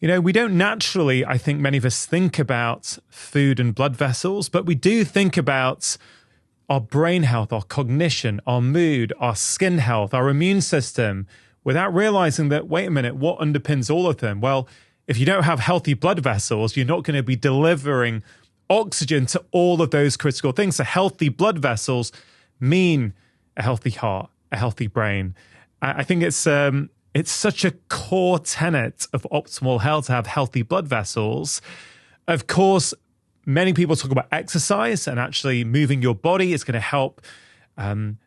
We don't naturally, I think many of us think about food and blood vessels, but we do think about our brain health, our cognition, our mood, our skin health, our immune system, without realizing that, wait a minute, what underpins all of them? Well, if you don't have healthy blood vessels, you're not going to be delivering oxygen to all of those critical things. So healthy blood vessels mean a healthy heart, a healthy brain. I think it's such a core tenet of optimal health to have healthy blood vessels. Of course, many people talk about exercise, and actually moving your body is going to help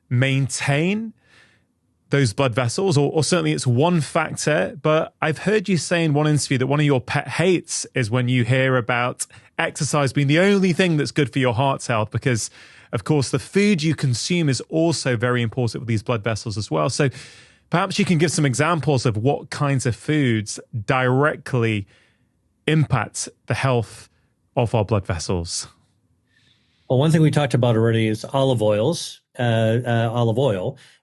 maintain those blood vessels, or certainly it's one factor. But I've heard you say in one interview that one of your pet hates is when you hear about exercise being the only thing that's good for your heart's health, because of course the food you consume is also very important with these blood vessels as well. So perhaps you can give some examples of what kinds of foods directly impact the health of our blood vessels. Well, one thing we talked about already is olive oil.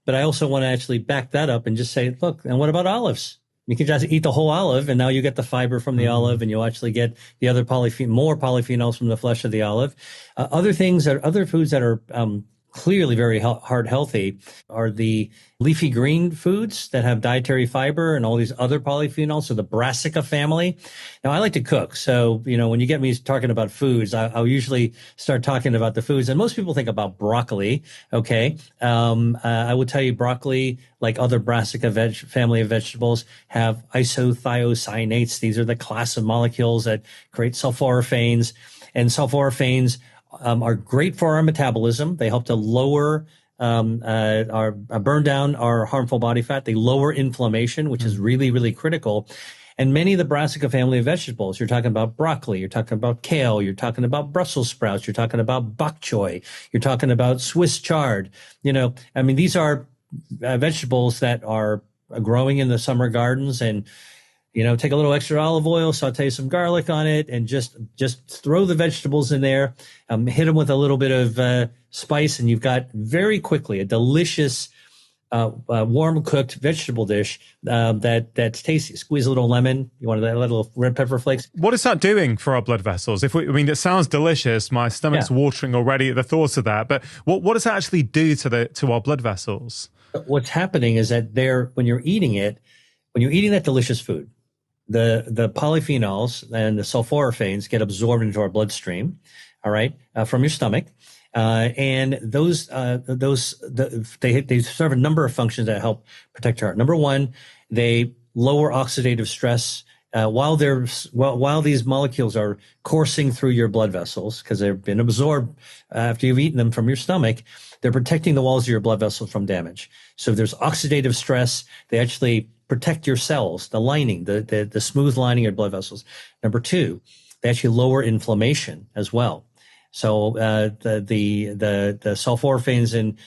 But I also want to actually back that up and just say, look, and what about olives? You can just eat the whole olive, and now you get the fiber from the olive, and you'll actually get the other more polyphenols from the flesh of the olive. Other foods that are clearly very heart healthy are the leafy green foods that have dietary fiber and all these other polyphenols. So the brassica family. Now, I like to cook. So, when you get me talking about foods, I'll usually start talking about the foods. And most people think about broccoli. Okay. I would tell you broccoli, like other brassica family of vegetables, have isothiocyanates. These are the class of molecules that create sulforaphanes. And sulforaphanes are great for our metabolism. They help to lower burn down our harmful body fat. They lower inflammation, which is really, really critical. And many of the brassica family of vegetables, you're talking about broccoli, you're talking about kale, you're talking about Brussels sprouts, you're talking about bok choy, you're talking about Swiss chard. These are vegetables that are growing in the summer gardens, and take a little extra olive oil, saute some garlic on it, and just throw the vegetables in there, hit them with a little bit of spice, and you've got very quickly a delicious warm cooked vegetable dish that's tasty. Squeeze a little lemon. You want a little red pepper flakes. What is that doing for our blood vessels? It sounds delicious. My stomach's watering already at the thought of that. But what does that actually do to our blood vessels? What's happening is that when you're eating that delicious food, the polyphenols and the sulforaphanes get absorbed into our bloodstream, all right, from your stomach. And those they serve a number of functions that help protect your heart. Number one, they lower oxidative stress. While these molecules are coursing through your blood vessels, because they've been absorbed after you've eaten them from your stomach, they're protecting the walls of your blood vessels from damage. So if there's oxidative stress, they actually protect your cells, the lining, the smooth lining of your blood vessels. Number two, they actually lower inflammation as well. So the sulforaphanes in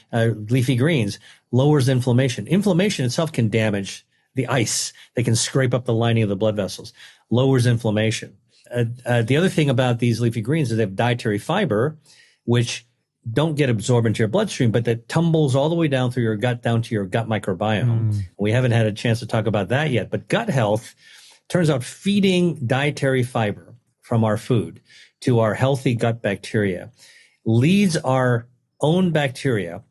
leafy greens lowers inflammation. Inflammation itself can damage the ice. They can scrape up the lining of the blood vessels, lowers inflammation. The other thing about these leafy greens is they have dietary fiber, which don't get absorbed into your bloodstream, but that tumbles all the way down through your gut, down to your gut microbiome. We haven't had a chance to talk about that yet, but gut health, turns out feeding dietary fiber from our food to our healthy gut bacteria leads our own bacteria,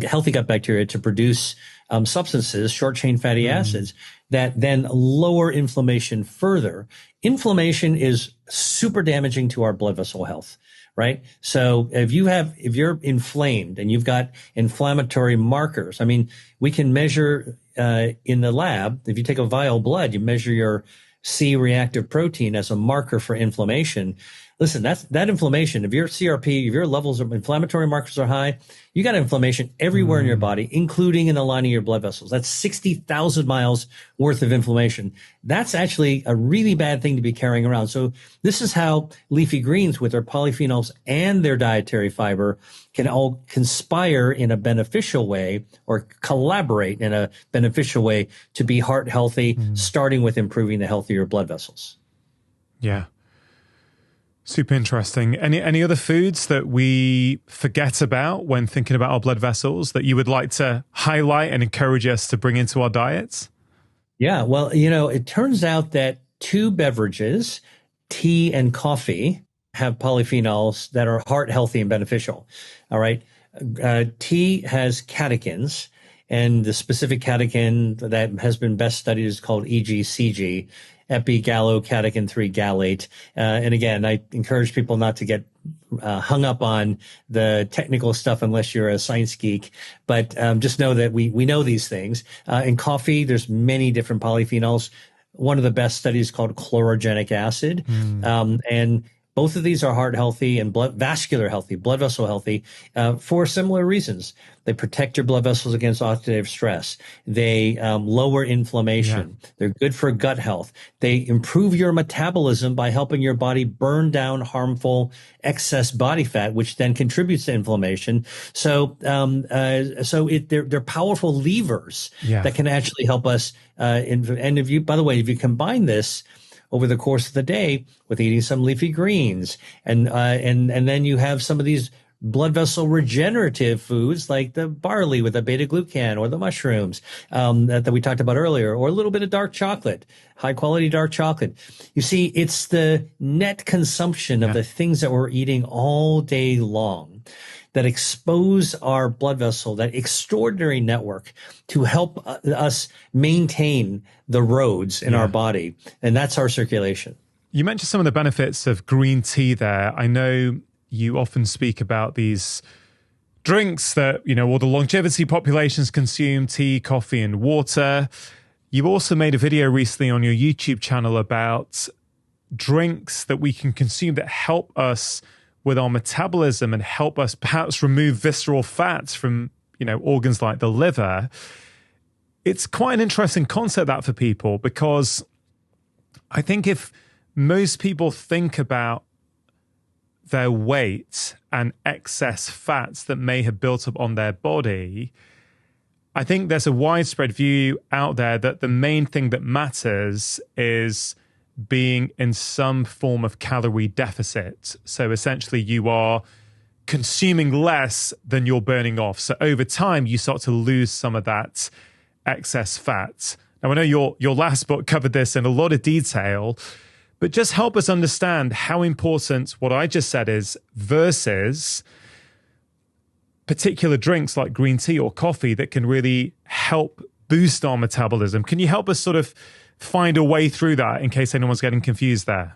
healthy gut bacteria, to produce substances, short-chain fatty acids, that then lower inflammation further. Inflammation is super damaging to our blood vessel health, right? So if you're inflamed and you've got inflammatory markers, we can measure in the lab, if you take a vial of blood, you measure your C-reactive protein as a marker for inflammation. Listen, that inflammation, if your CRP, if your levels of inflammatory markers are high, you got inflammation everywhere in your body, including in the lining of your blood vessels. That's 60,000 miles worth of inflammation. That's actually a really bad thing to be carrying around. So this is how leafy greens, with their polyphenols and their dietary fiber, can all conspire in a beneficial way, or collaborate in a beneficial way, to be heart healthy, starting with improving the health of your blood vessels. Yeah. Super interesting. Any other foods that we forget about when thinking about our blood vessels that you would like to highlight and encourage us to bring into our diets? Yeah, well, it turns out that two beverages, tea and coffee, have polyphenols that are heart healthy and beneficial. All right. Tea has catechins, and the specific catechin that has been best studied is called EGCG, epigallocatechin 3 gallate. And again, I encourage people not to get hung up on the technical stuff unless you're a science geek. But just know that we know these things. In coffee, there's many different polyphenols. One of the best studies called chlorogenic acid. And both of these are heart healthy and vascular healthy, blood vessel healthy, for similar reasons. They protect your blood vessels against oxidative stress. They lower inflammation. Yeah. They're good for gut health. They improve your metabolism by helping your body burn down harmful excess body fat, which then contributes to inflammation. So, they're powerful levers that can actually help us. And if you, by the way, if you combine this over the course of the day with eating some leafy greens, and then you have some of these blood vessel regenerative foods like the barley with the beta glucan, or the mushrooms that we talked about earlier, or a little bit of dark chocolate, high quality dark chocolate. You see, it's the net consumption of the things that we're eating all day long that expose our blood vessel, that extraordinary network, to help us maintain the roads in our body. And that's our circulation. You mentioned some of the benefits of green tea there. I know you often speak about these drinks that, all the longevity populations consume: tea, coffee, and water. You also made a video recently on your YouTube channel about drinks that we can consume that help us with our metabolism and help us perhaps remove visceral fats from, organs like the liver. It's quite an interesting concept that for people, because I think if most people think about their weight and excess fats that may have built up on their body, I think there's a widespread view out there that the main thing that matters is being in some form of calorie deficit. So essentially you are consuming less than you're burning off. So over time, you start to lose some of that excess fat. Now, I know your last book covered this in a lot of detail, but just help us understand how important what I just said is versus particular drinks like green tea or coffee that can really help boost our metabolism. Can you help us sort of find a way through that in case anyone's getting confused there?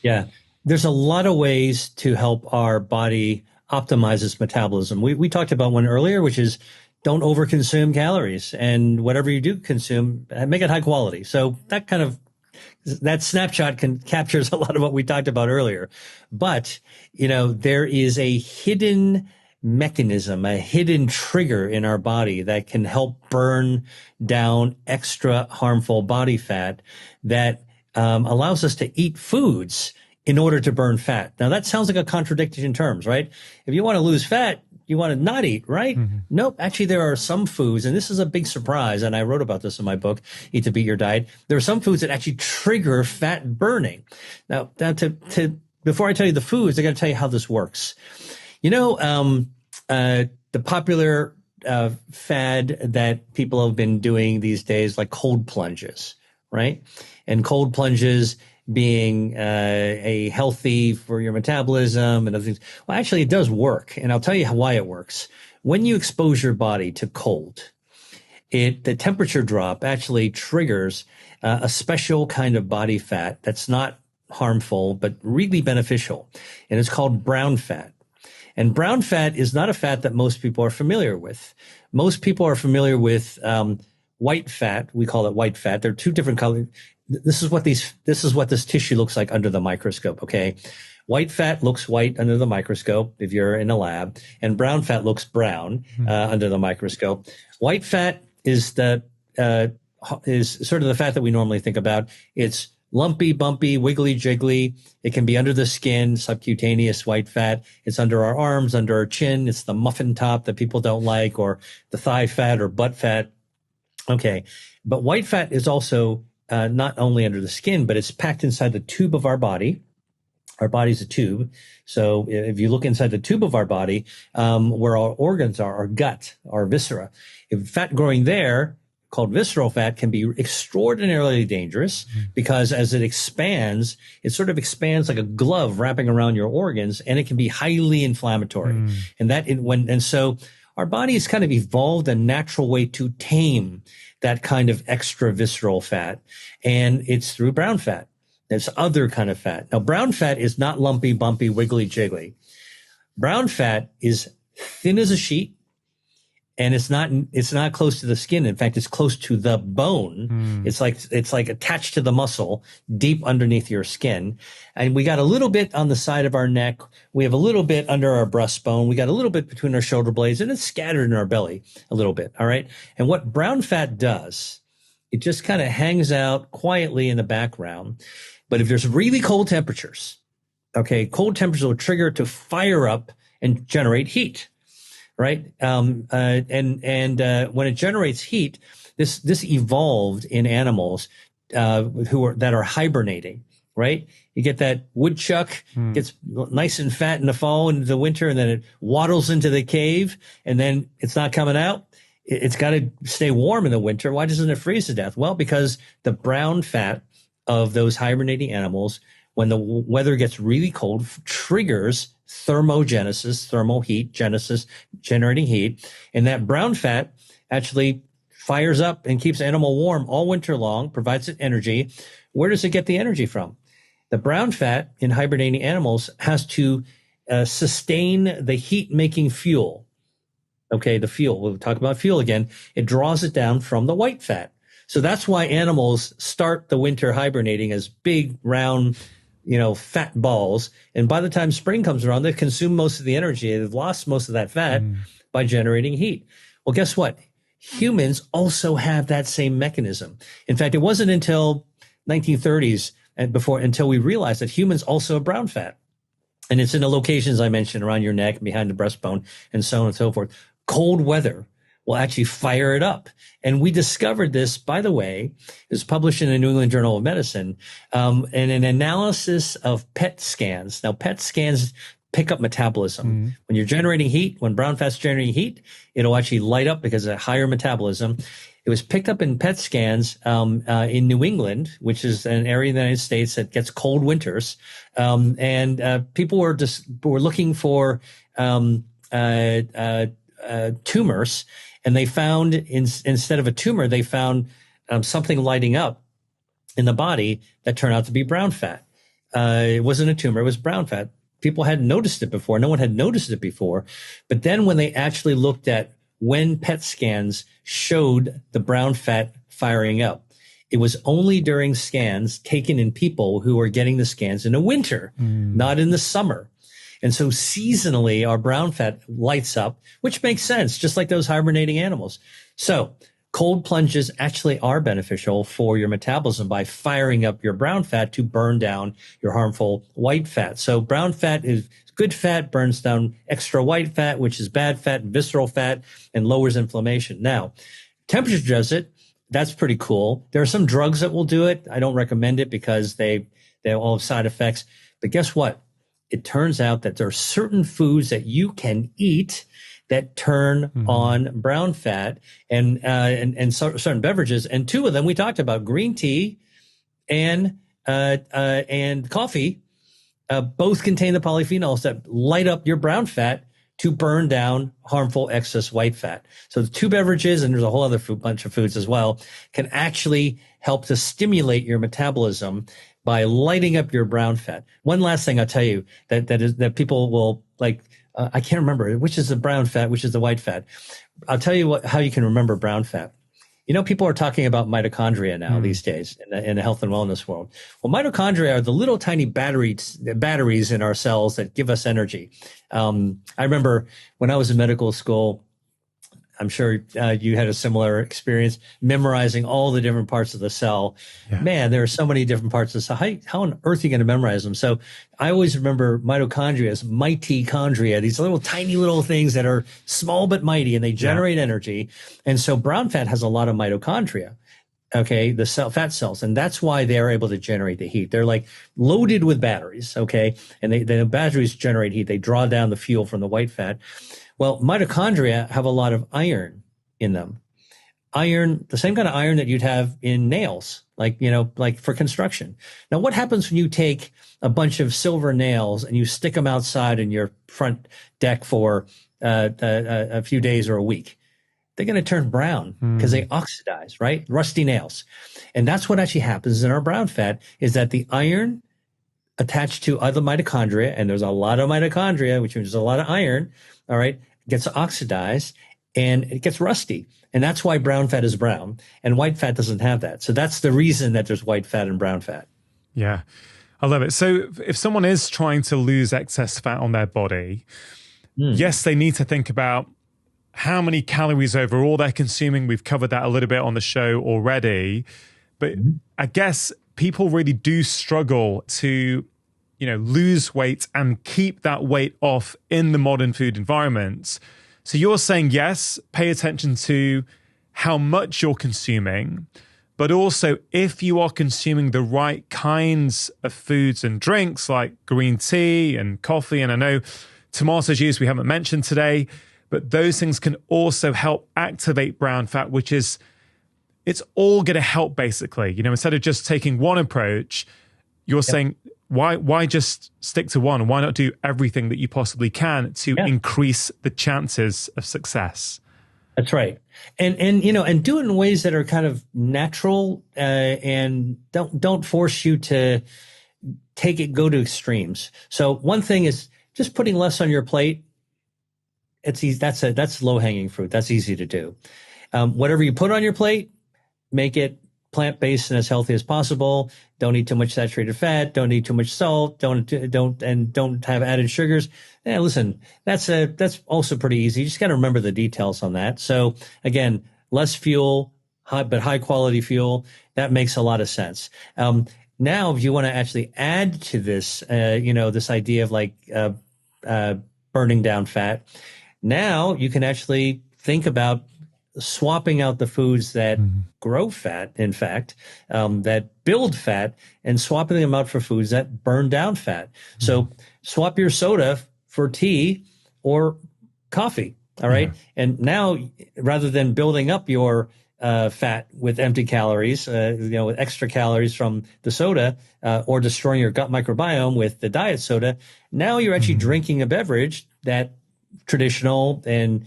Yeah, there's a lot of ways to help our body optimize its metabolism. We talked about one earlier, which is don't overconsume calories, and whatever you do consume, make it high quality. So that snapshot captures a lot of what we talked about earlier. But, there is a hidden mechanism, a hidden trigger in our body that can help burn down extra harmful body fat that allows us to eat foods in order to burn fat. Now, that sounds like a contradiction in terms, right? If you want to lose fat, you want to not eat, right? Mm-hmm. Nope. Actually, there are some foods, and this is a big surprise, and I wrote about this in my book, Eat to Beat Your Diet. There are some foods that actually trigger fat burning. Now before I tell you the foods, I got to tell you how this works. The popular fad that people have been doing these days, like cold plunges, right? And cold plunges being a healthy for your metabolism and other things. Well, actually, it does work, and I'll tell you why it works. When you expose your body to cold, the temperature drop actually triggers a special kind of body fat that's not harmful but really beneficial, and it's called brown fat. And brown fat is not a fat that most people are familiar with. Most people are familiar with white fat. We call it white fat. There are two different colors. This is what this tissue looks like under the microscope. Okay. White fat looks white under the microscope if you're in a lab, and brown fat looks brown under the microscope. White fat is sort of the fat that we normally think about. It's lumpy, bumpy, wiggly, jiggly. It can be under the skin, subcutaneous white fat. It's under our arms, under our chin. It's the muffin top that people don't like, or the thigh fat or butt fat. Okay. But white fat is also not only under the skin, but it's packed inside the tube of our body. Our body's a tube. So if you look inside the tube of our body, where our organs are, our gut, our viscera, if fat growing there called visceral fat can be extraordinarily dangerous because as it expands, it sort of expands like a glove wrapping around your organs, and it can be highly inflammatory. And so our body has kind of evolved a natural way to tame that kind of extra visceral fat, and it's through brown fat. There's other kind of fat. Now, brown fat is not lumpy, bumpy, wiggly, jiggly. Brown fat is thin as a sheet, and it's not close to the skin. In fact, it's close to the bone. It's like attached to the muscle deep underneath your skin. And we got a little bit on the side of our neck. We have a little bit under our breastbone. We got a little bit between our shoulder blades, and it's scattered in our belly a little bit. All right. And what brown fat does, it just kind of hangs out quietly in the background. But if there's really cold temperatures, okay, cold temperatures will trigger it to fire up and generate heat. Right. When it generates heat, this evolved in animals that are hibernating. Right. You get that woodchuck gets nice and fat in the fall and the winter, and then it waddles into the cave, and then it's not coming out. It's got to stay warm in the winter. Why doesn't it freeze to death? Well, because the brown fat of those hibernating animals, when the weather gets really cold, triggers thermogenesis, thermal heat, genesis, generating heat. And that brown fat actually fires up and keeps the animal warm all winter long, provides it energy. Where does it get the energy from? The brown fat in hibernating animals has to sustain the heat-making fuel. Okay, the fuel. We'll talk about fuel again. It draws it down from the white fat. So that's why animals start the winter hibernating as big, round, fat balls. And by the time spring comes around, they consume most of the energy. They've lost most of that fat by generating heat. Well, guess what? Humans also have that same mechanism. In fact, it wasn't until 1930s until we realized that humans also have brown fat. And it's in the locations I mentioned around your neck, behind the breastbone, and so on and so forth. Cold weather will actually fire it up. And we discovered this, by the way, it was published in the New England Journal of Medicine, and an analysis of PET scans. Now, PET scans pick up metabolism. When you're generating heat, when brown fat's generating heat, it'll actually light up because of higher metabolism. It was picked up in PET scans in New England, which is an area in the United States that gets cold winters. People were looking for tumors. And they found, instead of a tumor, they found something lighting up in the body that turned out to be brown fat. It wasn't a tumor, it was brown fat. People hadn't noticed it before. No one had noticed it before. But then when they actually looked at when PET scans showed the brown fat firing up, it was only during scans taken in people who were getting the scans in the winter, not in the summer. And so seasonally, our brown fat lights up, which makes sense, just like those hibernating animals. So cold plunges actually are beneficial for your metabolism by firing up your brown fat to burn down your harmful white fat. So brown fat is good fat, burns down extra white fat, which is bad fat, visceral fat, and lowers inflammation. Now, temperature does it. That's pretty cool. There are some drugs that will do it. I don't recommend it because they all have side effects. But guess what? It turns out that there are certain foods that you can eat that turn on brown fat and certain beverages. And two of them we talked about: green tea and coffee. Both contain the polyphenols that light up your brown fat to burn down harmful excess white fat. So the two beverages, and there's a whole other bunch of foods as well, can actually help to stimulate your metabolism by lighting up your brown fat. One last thing I'll tell you that people will like, I can't remember which is the brown fat, which is the white fat. I'll tell you how you can remember brown fat. People are talking about mitochondria now these days in the health and wellness world. Well, mitochondria are the little tiny batteries in our cells that give us energy. I remember when I was in medical school, I'm sure you had a similar experience, memorizing all the different parts of the cell. Yeah. Man, there are so many different parts of the cell. How on earth are you going to memorize them? So I always remember mitochondria as mitochondria, these little tiny little things that are small but mighty, and they generate energy. And so brown fat has a lot of mitochondria. Okay, the fat cells, and that's why they are able to generate the heat. They're like loaded with batteries, okay, and the batteries generate heat. They draw down the fuel from the white fat. Well, mitochondria have a lot of iron in them. iron, the same kind of iron that you'd have in nails, like, like for construction. Now, what happens when you take a bunch of silver nails and you stick them outside in your front deck for a few days or a week? They're going to turn brown because they oxidize, right? Rusty nails. And that's what actually happens in our brown fat, is that the iron attached to other mitochondria, and there's a lot of mitochondria, which means there's a lot of iron, all right, gets oxidized and it gets rusty. And that's why brown fat is brown, and white fat doesn't have that. So that's the reason that there's white fat and brown fat. Yeah, I love it. So if someone is trying to lose excess fat on their body, yes, they need to think about how many calories overall they're consuming. We've covered that a little bit on the show already. But I guess people really do struggle to, lose weight and keep that weight off in the modern food environment. So you're saying, yes, pay attention to how much you're consuming, but also if you are consuming the right kinds of foods and drinks like green tea and coffee, and I know tomato juice we haven't mentioned today, but those things can also help activate brown fat, which is, it's all going to help basically. Instead of just taking one approach, you're saying, why just stick to one? Why not do everything that you possibly can to increase the chances of success? That's right. And do it in ways that are kind of natural, and don't force you to go to extremes. So one thing is just putting less on your plate. It's easy. That's low hanging fruit. That's easy to do. Whatever you put on your plate, make it plant-based and as healthy as possible. Don't eat too much saturated fat. Don't eat too much salt. Don't have added sugars. Listen, that's also pretty easy. You just got to remember the details on that. So again, less fuel, but high quality fuel. That makes a lot of sense. Now, if you want to actually add to this, this idea of like burning down fat, now you can actually think about swapping out the foods that grow fat, in fact, that build fat, and swapping them out for foods that burn down fat. So swap your soda for tea or coffee. All right. And now, rather than building up your fat with empty calories, with extra calories from the soda, or destroying your gut microbiome with the diet soda, now you're actually drinking a beverage that traditional and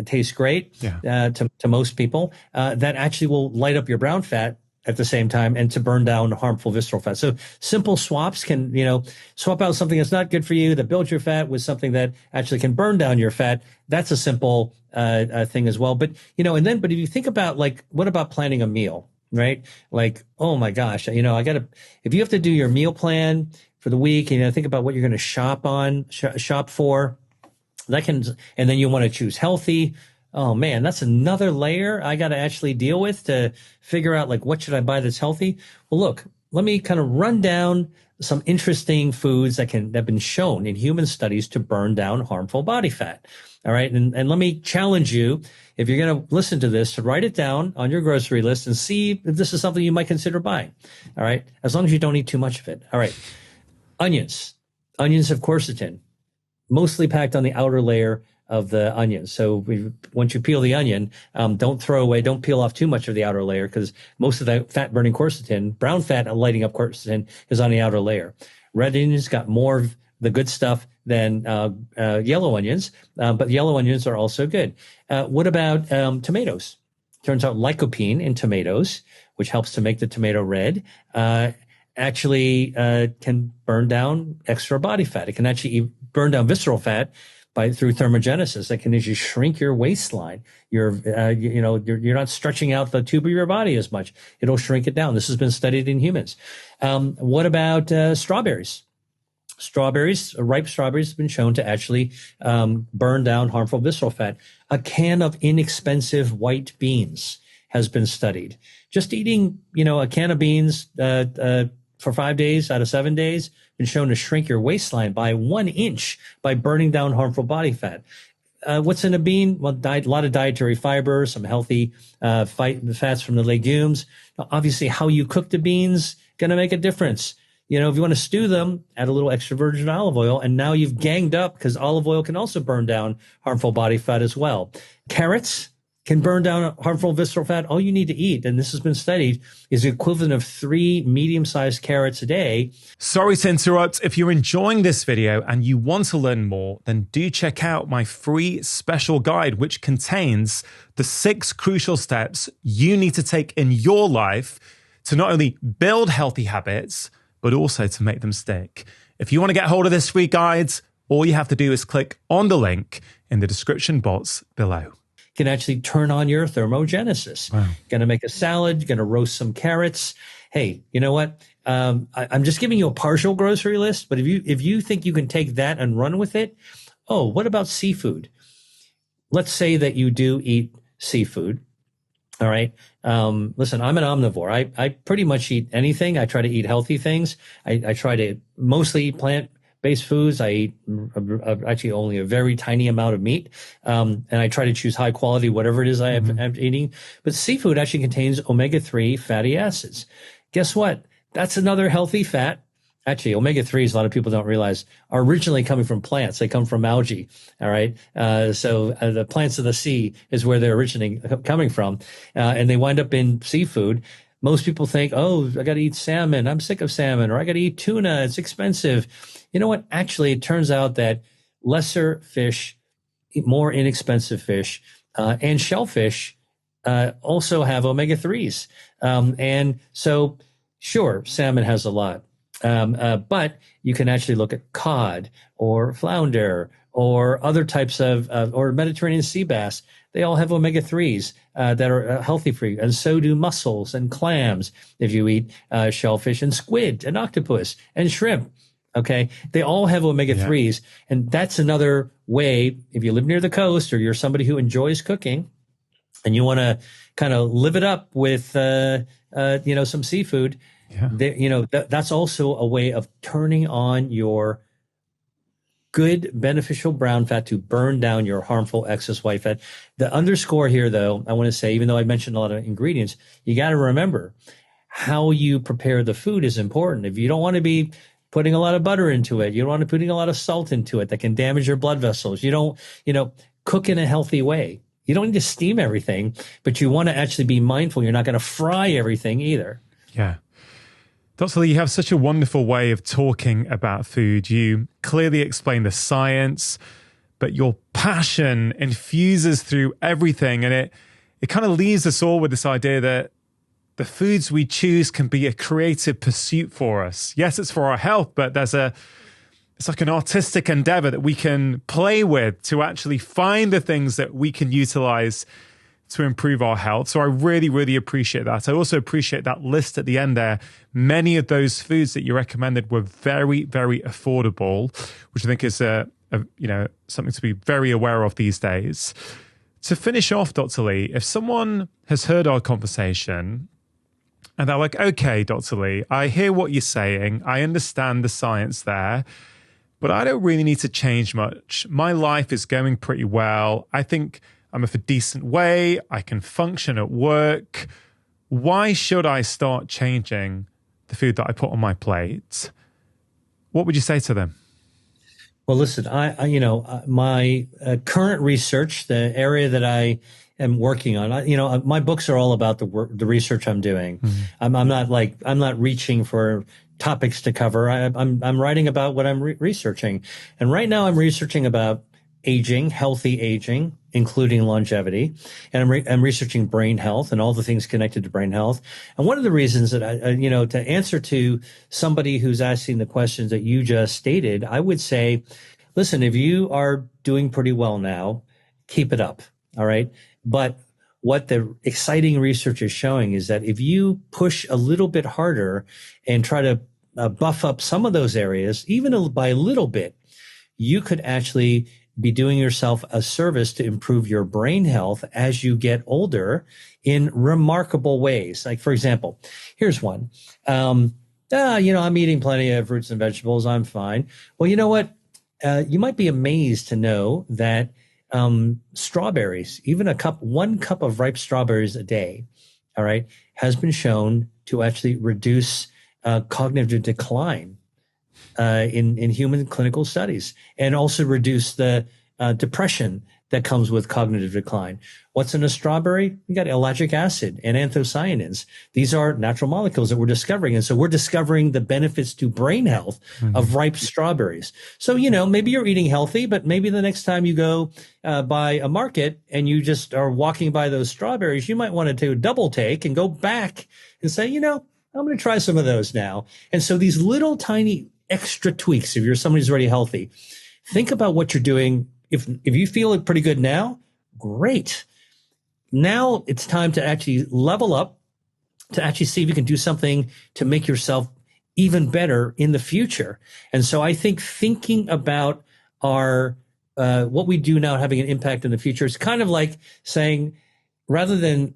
tastes great to most people, that actually will light up your brown fat at the same time and to burn down harmful visceral fat. So simple swaps can, swap out something that's not good for you that builds your fat with something that actually can burn down your fat. That's a simple thing as well. But but if you think about, like, what about planning a meal, right? Like, oh my gosh, if you have to do your meal plan for the week, think about what you're going to shop for. And then you want to choose healthy. Oh man, that's another layer I got to actually deal with to figure out, like, what should I buy that's healthy? Well, look, let me kind of run down some interesting foods that have been shown in human studies to burn down harmful body fat. All right. And let me challenge you, if you're going to listen to this, to write it down on your grocery list and see if this is something you might consider buying. All right. As long as you don't eat too much of it. All right. Onions. Onions have quercetin, mostly packed on the outer layer of the onion. So once you peel the onion, don't peel off too much of the outer layer, because most of the fat burning quercetin, brown fat lighting up quercetin, is on the outer layer. Red onions got more of the good stuff than yellow onions, but yellow onions are also good. What about tomatoes? Turns out lycopene in tomatoes, which helps to make the tomato red, actually can burn down extra body fat. It can actually burn down visceral fat through thermogenesis. That can actually shrink your waistline. You're not stretching out the tube of your body as much. It'll shrink it down. This has been studied in humans. What about strawberries? Ripe strawberries have been shown to actually burn down harmful visceral fat. A can of inexpensive white beans has been studied. Just eating, a can of beans for 5 days out of 7 days, been shown to shrink your waistline by 1 inch by burning down harmful body fat. What's in a bean? Well, a lot of dietary fiber, some healthy fats from the legumes. Now, obviously, how you cook the beans going to make a difference. If you want to stew them, add a little extra virgin olive oil, and now you've ganged up, because olive oil can also burn down harmful body fat as well. Carrots can burn down harmful visceral fat. All you need to eat, and this has been studied, is the equivalent of 3 medium-sized carrots a day. Sorry to interrupt. If you're enjoying this video and you want to learn more, then do check out my free special guide, which contains the 6 crucial steps you need to take in your life to not only build healthy habits, but also to make them stick. If you want to get hold of this free guide, all you have to do is click on the link in the description box below. Can actually turn on your thermogenesis. Wow. Going to make a salad, going to roast some carrots. Hey, you know what? I'm just giving you a partial grocery list, but if you think you can take that and run with it, oh, what about seafood? Let's say that you do eat seafood. All right. Listen, I'm an omnivore. I pretty much eat anything. I try to eat healthy things. I try to mostly eat plant-based foods. I eat actually only a very tiny amount of meat. And I try to choose high quality, whatever it is I'm eating. But seafood actually contains omega-3 fatty acids. Guess what? That's another healthy fat. Actually, omega-3s, a lot of people don't realize, are originally coming from plants. They come from algae. All right. So the plants of the sea is where they're originally coming from. And they wind up in seafood. Most people think, oh, I got to eat salmon. I'm sick of salmon. Or I got to eat tuna. It's expensive. You know what? Actually, it turns out that lesser fish, more inexpensive fish, and shellfish also have omega-3s. And so, sure, salmon has a lot. But you can actually look at cod or flounder or other types of, or Mediterranean sea bass. They all have omega-3s that are healthy for you. And so do mussels and clams if you eat shellfish, and squid and octopus and shrimp. Okay. They all have omega-3s. Yeah. And that's another way, if you live near the coast or you're somebody who enjoys cooking and you want to kind of live it up with, some seafood. Yeah. That's also a way of turning on your good beneficial brown fat to burn down your harmful excess white fat. The underscore here, though, I want to say, even though I mentioned a lot of ingredients, you got to remember how you prepare the food is important. If you don't want to be putting a lot of butter into it, you don't want to be putting a lot of salt into it that can damage your blood vessels. You don't, cook in a healthy way. You don't need to steam everything, but you want to actually be mindful. You're not going to fry everything either. Yeah. Dr. Lee, you have such a wonderful way of talking about food. You clearly explain the science, but your passion infuses through everything. And it kind of leaves us all with this idea that the foods we choose can be a creative pursuit for us. Yes, it's for our health, but it's like an artistic endeavor that we can play with to actually find the things that we can utilize to improve our health. So I really, really appreciate that. I also appreciate that list at the end there. Many of those foods that you recommended were very, very affordable, which I think is something to be very aware of these days. To finish off, Dr. Lee, if someone has heard our conversation and they're like, okay, Dr. Lee, I hear what you're saying. I understand the science there, but I don't really need to change much. My life is going pretty well. I think I'm of a decent way. I can function at work. Why should I start changing the food that I put on my plate? What would you say to them? Well, listen, my current research, the area that I am working on, my books are all about the research I'm doing. Mm-hmm. I'm not reaching for topics to cover. I'm writing about what I'm researching. And right now I'm researching about aging, healthy aging, including longevity. And I'm researching brain health and all the things connected to brain health. And one of the reasons that to answer to somebody who's asking the questions that you just stated, I would say, listen, if you are doing pretty well now, keep it up. All right. But what the exciting research is showing is that if you push a little bit harder and try to buff up some of those areas, even by a little bit, you could actually be doing yourself a service to improve your brain health as you get older in remarkable ways. Like, for example, here's one. I'm eating plenty of fruits and vegetables. I'm fine. Well, you know what? You might be amazed to know that strawberries, even one cup of ripe strawberries a day, all right, has been shown to actually reduce cognitive decline in human clinical studies, and also reduce the depression that comes with cognitive decline. What's in a strawberry? You got ellagic acid and anthocyanins. These are natural molecules that we're discovering. And so we're discovering the benefits to brain health of ripe strawberries. So, maybe you're eating healthy, but maybe the next time you go by a market and you just are walking by those strawberries, you might want to do a double take and go back and say, I'm going to try some of those now. And so these little tiny extra tweaks, if you're somebody who's already healthy, think about what you're doing. If you feel it pretty good now, great. Now it's time to actually level up, to actually see if you can do something to make yourself even better in the future. And so I think thinking about our what we do now having an impact in the future is kind of like saying, rather than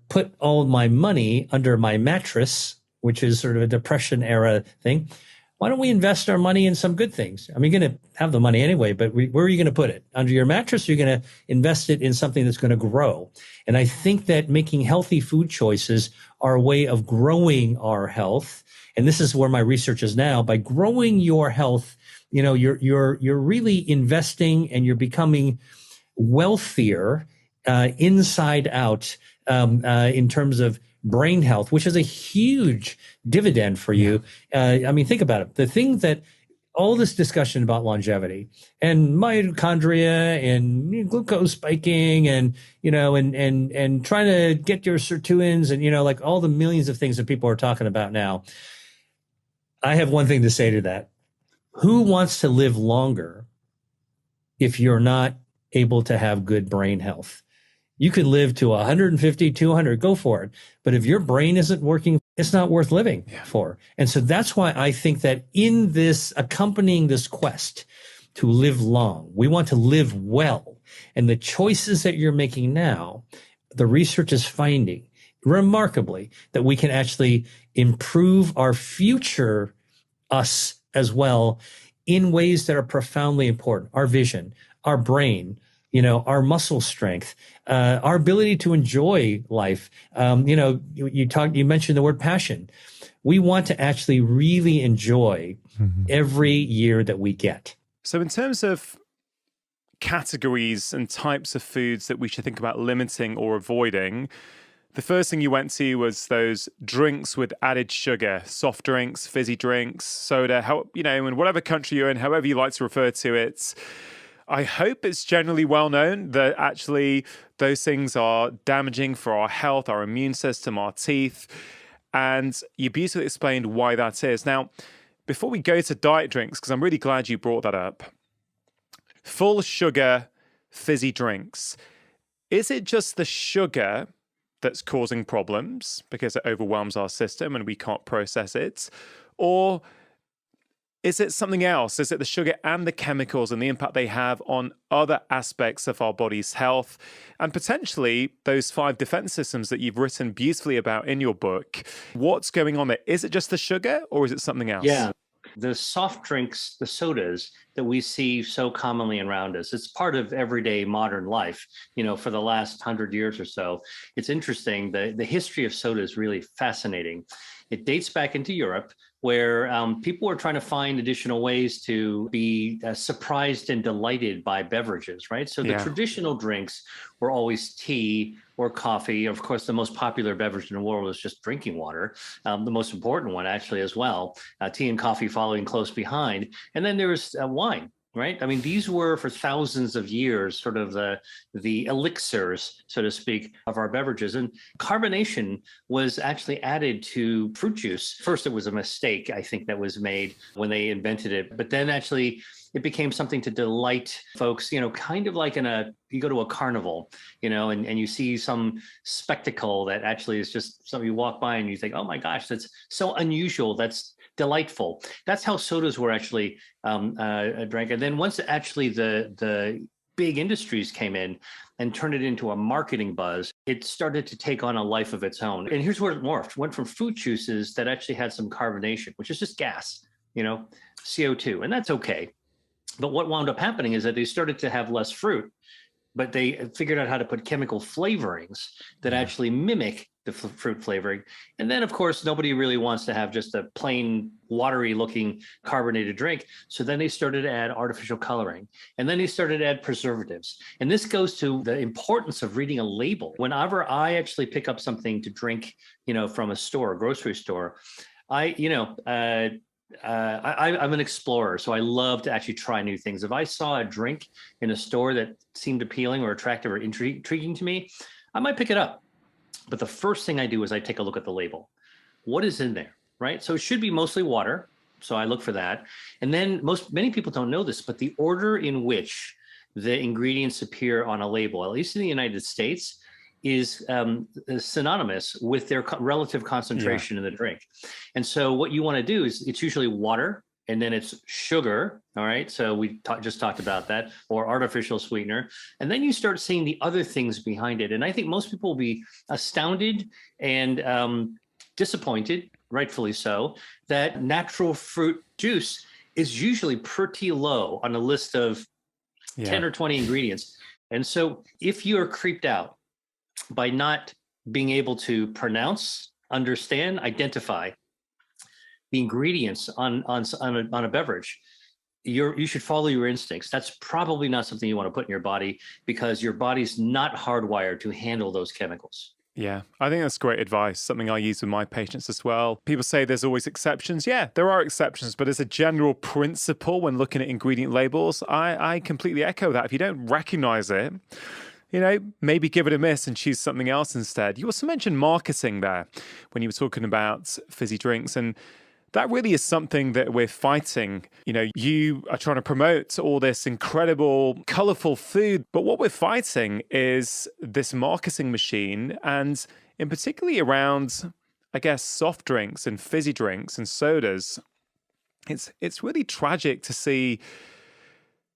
put all my money under my mattress, which is sort of a depression era thing, why don't we invest our money in some good things? I mean, you're going to have the money anyway, but where are you going to put it? Under your mattress, or you're going to invest it in something that's going to grow. And I think that making healthy food choices are a way of growing our health. And this is where my research is now. By growing your health, you're really investing and you're becoming wealthier inside out in terms of brain health, which is a huge dividend for you. I mean, think about it. The thing that all this discussion about longevity and mitochondria and glucose spiking and, and trying to get your sirtuins and, like all the millions of things that people are talking about now. I have one thing to say to that. Who wants to live longer if you're not able to have good brain health? You could live to 150, 200, go for it. But if your brain isn't working, it's not worth living for. And so that's why I think that in this, accompanying this quest to live long, we want to live well. And the choices that you're making now, the research is finding remarkably that we can actually improve our future us as well in ways that are profoundly important. Our vision, our brain, our muscle strength, our ability to enjoy life. You mentioned the word passion. We want to actually really enjoy every year that we get. So in terms of categories and types of foods that we should think about limiting or avoiding, the first thing you went to was those drinks with added sugar, soft drinks, fizzy drinks, soda, in whatever country you're in, however you like to refer to it. I hope it's generally well known that actually those things are damaging for our health, our immune system, our teeth. And you beautifully explained why that is. Now, before we go to diet drinks, because I'm really glad you brought that up, full sugar fizzy drinks. Is it just the sugar that's causing problems because it overwhelms our system and we can't process it? Or is it something else? Is it the sugar and the chemicals and the impact they have on other aspects of our body's health? And potentially those 5 defense systems that you've written beautifully about in your book. What's going on there? Is it just the sugar or is it something else? Yeah. The soft drinks, the sodas that we see so commonly around us, it's part of everyday modern life, for the last 100 years or so. It's interesting. The history of soda is really fascinating. It dates back into Europe, where people were trying to find additional ways to be surprised and delighted by beverages, right? So the traditional drinks were always tea or coffee. Of course, the most popular beverage in the world is just drinking water. The most important one, actually, as well. Tea and coffee following close behind. And then there was wine. Right. I mean, these were for thousands of years sort of the elixirs, so to speak, of our beverages. And carbonation was actually added to fruit juice. First, it was a mistake, I think, that was made when they invented it. But then actually it became something to delight folks, kind of like you go to a carnival, and you see some spectacle that actually is just something you walk by and you think, oh my gosh, that's so unusual. That's delightful. That's how sodas were actually drank. And then once actually the big industries came in and turned it into a marketing buzz, it started to take on a life of its own. And here's where it morphed. Went from fruit juices that actually had some carbonation, which is just gas, CO2, and that's okay. But what wound up happening is that they started to have less fruit. but they figured out how to put chemical flavorings that actually mimic the fruit flavoring. And then, of course, nobody really wants to have just a plain watery looking carbonated drink. So then they started to add artificial coloring, and then they started to add preservatives. And this goes to the importance of reading a label. Whenever I actually pick up something to drink, from a store, a grocery store, I'm an explorer, so I love to actually try new things. If I saw a drink in a store that seemed appealing or attractive or intriguing to me, I might pick it up. But the first thing I do is I take a look at the label. What is in there, right? So it should be mostly water. So I look for that. And then many people don't know this, but the order in which the ingredients appear on a label, at least in the United States, is synonymous with their relative concentration in the drink. And so what you want to do is, it's usually water, and then it's sugar. All right. So we just talked about that, or artificial sweetener. And then you start seeing the other things behind it. And I think most people will be astounded and disappointed, rightfully so, that natural fruit juice is usually pretty low on a list of 10 or 20 ingredients. And so if you are creeped out by not being able to pronounce, understand, identify the ingredients on a beverage, you should follow your instincts. That's probably not something you want to put in your body, because your body's not hardwired to handle those chemicals. Yeah, I think that's great advice, something I use with my patients as well. People say there's always exceptions. Yeah, there are exceptions, but as a general principle, when looking at ingredient labels, I completely echo that. If you don't recognize it, maybe give it a miss and choose something else instead. You also mentioned marketing there when you were talking about fizzy drinks, and that really is something that we're fighting. You are trying to promote all this incredible, colorful food, but what we're fighting is this marketing machine, and in particularly around, I guess, soft drinks and fizzy drinks and sodas. It's really tragic to see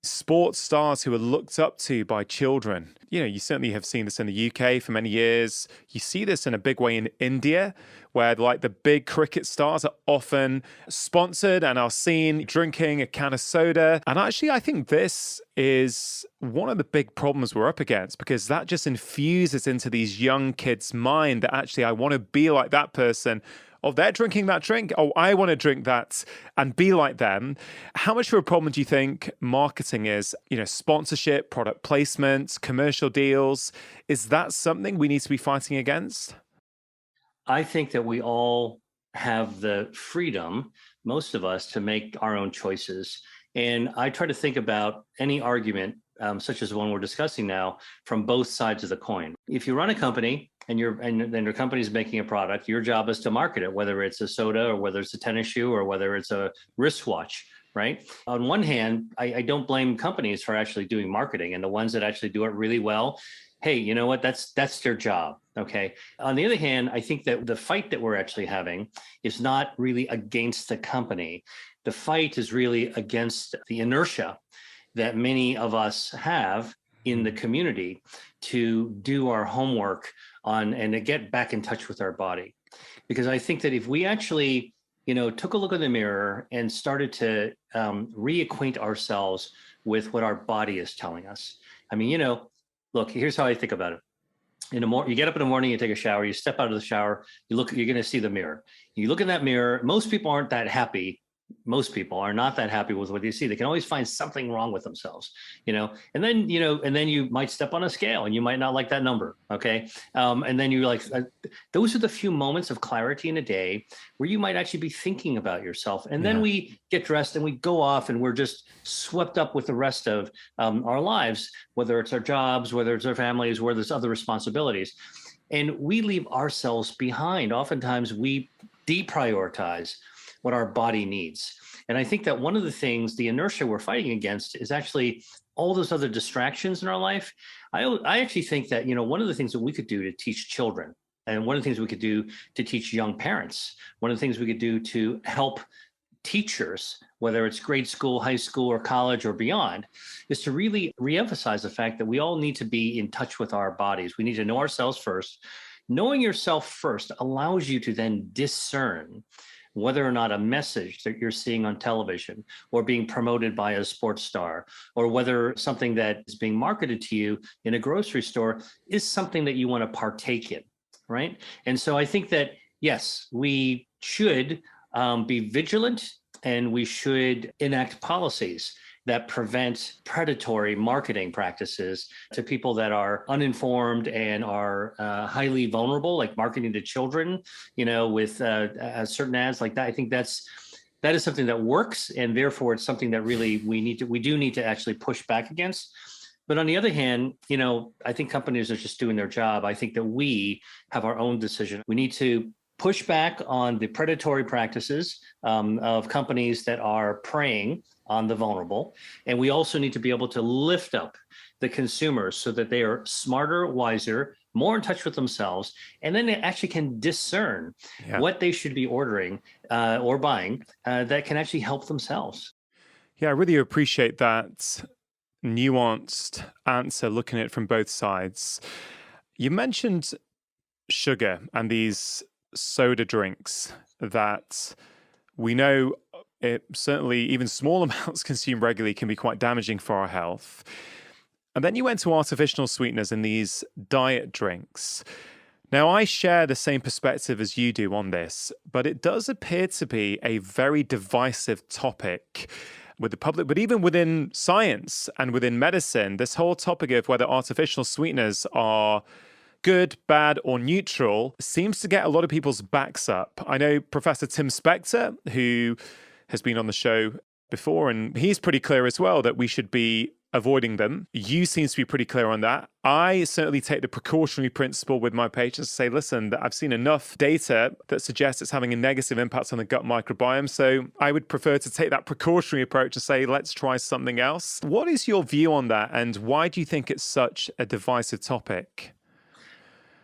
sports stars who are looked up to by children. You certainly have seen this in the UK for many years. You see this in a big way in India, where the big cricket stars are often sponsored and are seen drinking a can of soda. And actually, I think this is one of the big problems we're up against, because that just infuses into these young kids' mind that actually, I want to be like that person. Oh, they're drinking that drink. Oh, I want to drink that and be like them. How much of a problem do you think marketing is? Sponsorship, product placement, commercial deals. Is that something we need to be fighting against? I think that we all have the freedom, most of us, to make our own choices. And I try to think about any argument, such as the one we're discussing now, from both sides of the coin. If you run a company and your company is making a product, your job is to market it, whether it's a soda or whether it's a tennis shoe or whether it's a wristwatch, right? On one hand, I don't blame companies for actually doing marketing, and the ones that actually do it really well, hey, you know what? That's their job. Okay. On the other hand, I think that the fight that we're actually having is not really against the company. The fight is really against the inertia that many of us have in the community to do our homework on and to get back in touch with our body. Because I think that if we actually, took a look in the mirror and started to reacquaint ourselves with what our body is telling us. I mean, look, here's how I think about it. You get up in the morning, you take a shower, you step out of the shower, you're going to see the mirror. You look in that mirror. Most people aren't that happy. Most people are not that happy with what they see. They can always find something wrong with themselves, and then you might step on a scale and you might not like that number. Okay. And then those are the few moments of clarity in a day where you might actually be thinking about yourself. And then we get dressed and we go off and we're just swept up with the rest of our lives, whether it's our jobs, whether it's our families, whether it's other responsibilities. And we leave ourselves behind. Oftentimes we deprioritize what our body needs. And I think that one of the things, the inertia we're fighting against, is actually all those other distractions in our life. I actually think that, one of the things that we could do to teach children, and one of the things we could do to teach young parents, one of the things we could do to help teachers, whether it's grade school, high school, or college or beyond, is to really reemphasize the fact that we all need to be in touch with our bodies. We need to know ourselves first. Knowing yourself first allows you to then discern whether or not a message that you're seeing on television or being promoted by a sports star, or whether something that is being marketed to you in a grocery store is something that you want to partake in, right? And so I think that, yes, we should be vigilant, and we should enact policies that prevent predatory marketing practices to people that are uninformed and are highly vulnerable, like marketing to children, with certain ads like that. I think that is something that works, and therefore it's something that really we do need to actually push back against. But on the other hand, I think companies are just doing their job. I think that we have our own decision. We need to push back on the predatory practices of companies that are preying on the vulnerable. And we also need to be able to lift up the consumers so that they are smarter, wiser, more in touch with themselves, and then they actually can discern what they should be ordering or buying that can actually help themselves. Yeah, I really appreciate that nuanced answer, looking at it from both sides. You mentioned sugar and these soda drinks that we know certainly even small amounts consumed regularly can be quite damaging for our health. And then you went to artificial sweeteners in these diet drinks. Now, I share the same perspective as you do on this, but it does appear to be a very divisive topic with the public, but even within science and within medicine, this whole topic of whether artificial sweeteners are good, bad, or neutral seems to get a lot of people's backs up. I know Professor Tim Spector, who has been on the show before, and he's pretty clear as well that we should be avoiding them. You seem to be pretty clear on that. I certainly take the precautionary principle with my patients to say, listen, that I've seen enough data that suggests it's having a negative impact on the gut microbiome. So I would prefer to take that precautionary approach and say, let's try something else. What is your view on that? And why do you think it's such a divisive topic?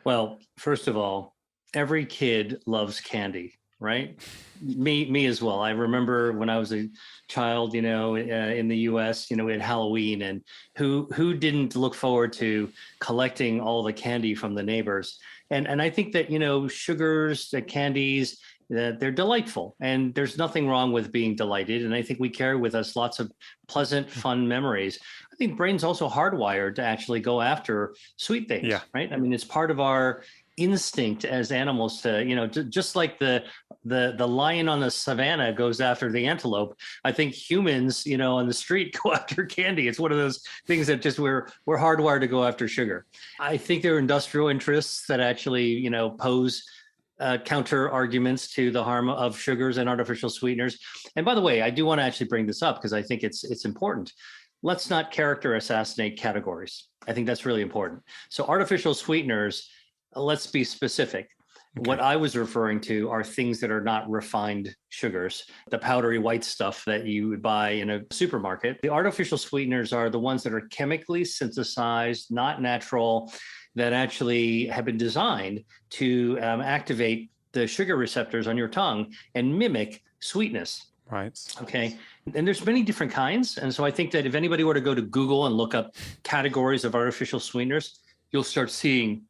Well, first of all, every kid loves candy, right? Me as well. I remember when I was a child, in the US, we had Halloween, and who didn't look forward to collecting all the candy from the neighbors? And I think that, sugars, the candies, they're delightful, and there's nothing wrong with being delighted. And I think we carry with us lots of pleasant, fun memories. I think the brain's also hardwired to actually go after sweet things, right? I mean, it's part of our instinct as animals to, just like the lion on the savannah goes after the antelope. I think humans, on the street go after candy. It's one of those things that just we're hardwired to go after sugar. I think there are industrial interests that actually, pose counter arguments to the harm of sugars and artificial sweeteners. And by the way, I do want to actually bring this up because I think it's important. Let's not character assassinate categories. I think that's really important. So artificial sweeteners, let's be specific. Okay. What I was referring to are things that are not refined sugars, the powdery white stuff that you would buy in a supermarket. The artificial sweeteners are the ones that are chemically synthesized, not natural, that actually have been designed to activate the sugar receptors on your tongue and mimic sweetness. Right. Okay. And there's many different kinds. And so I think that if anybody were to go to Google and look up categories of artificial sweeteners, you'll start seeing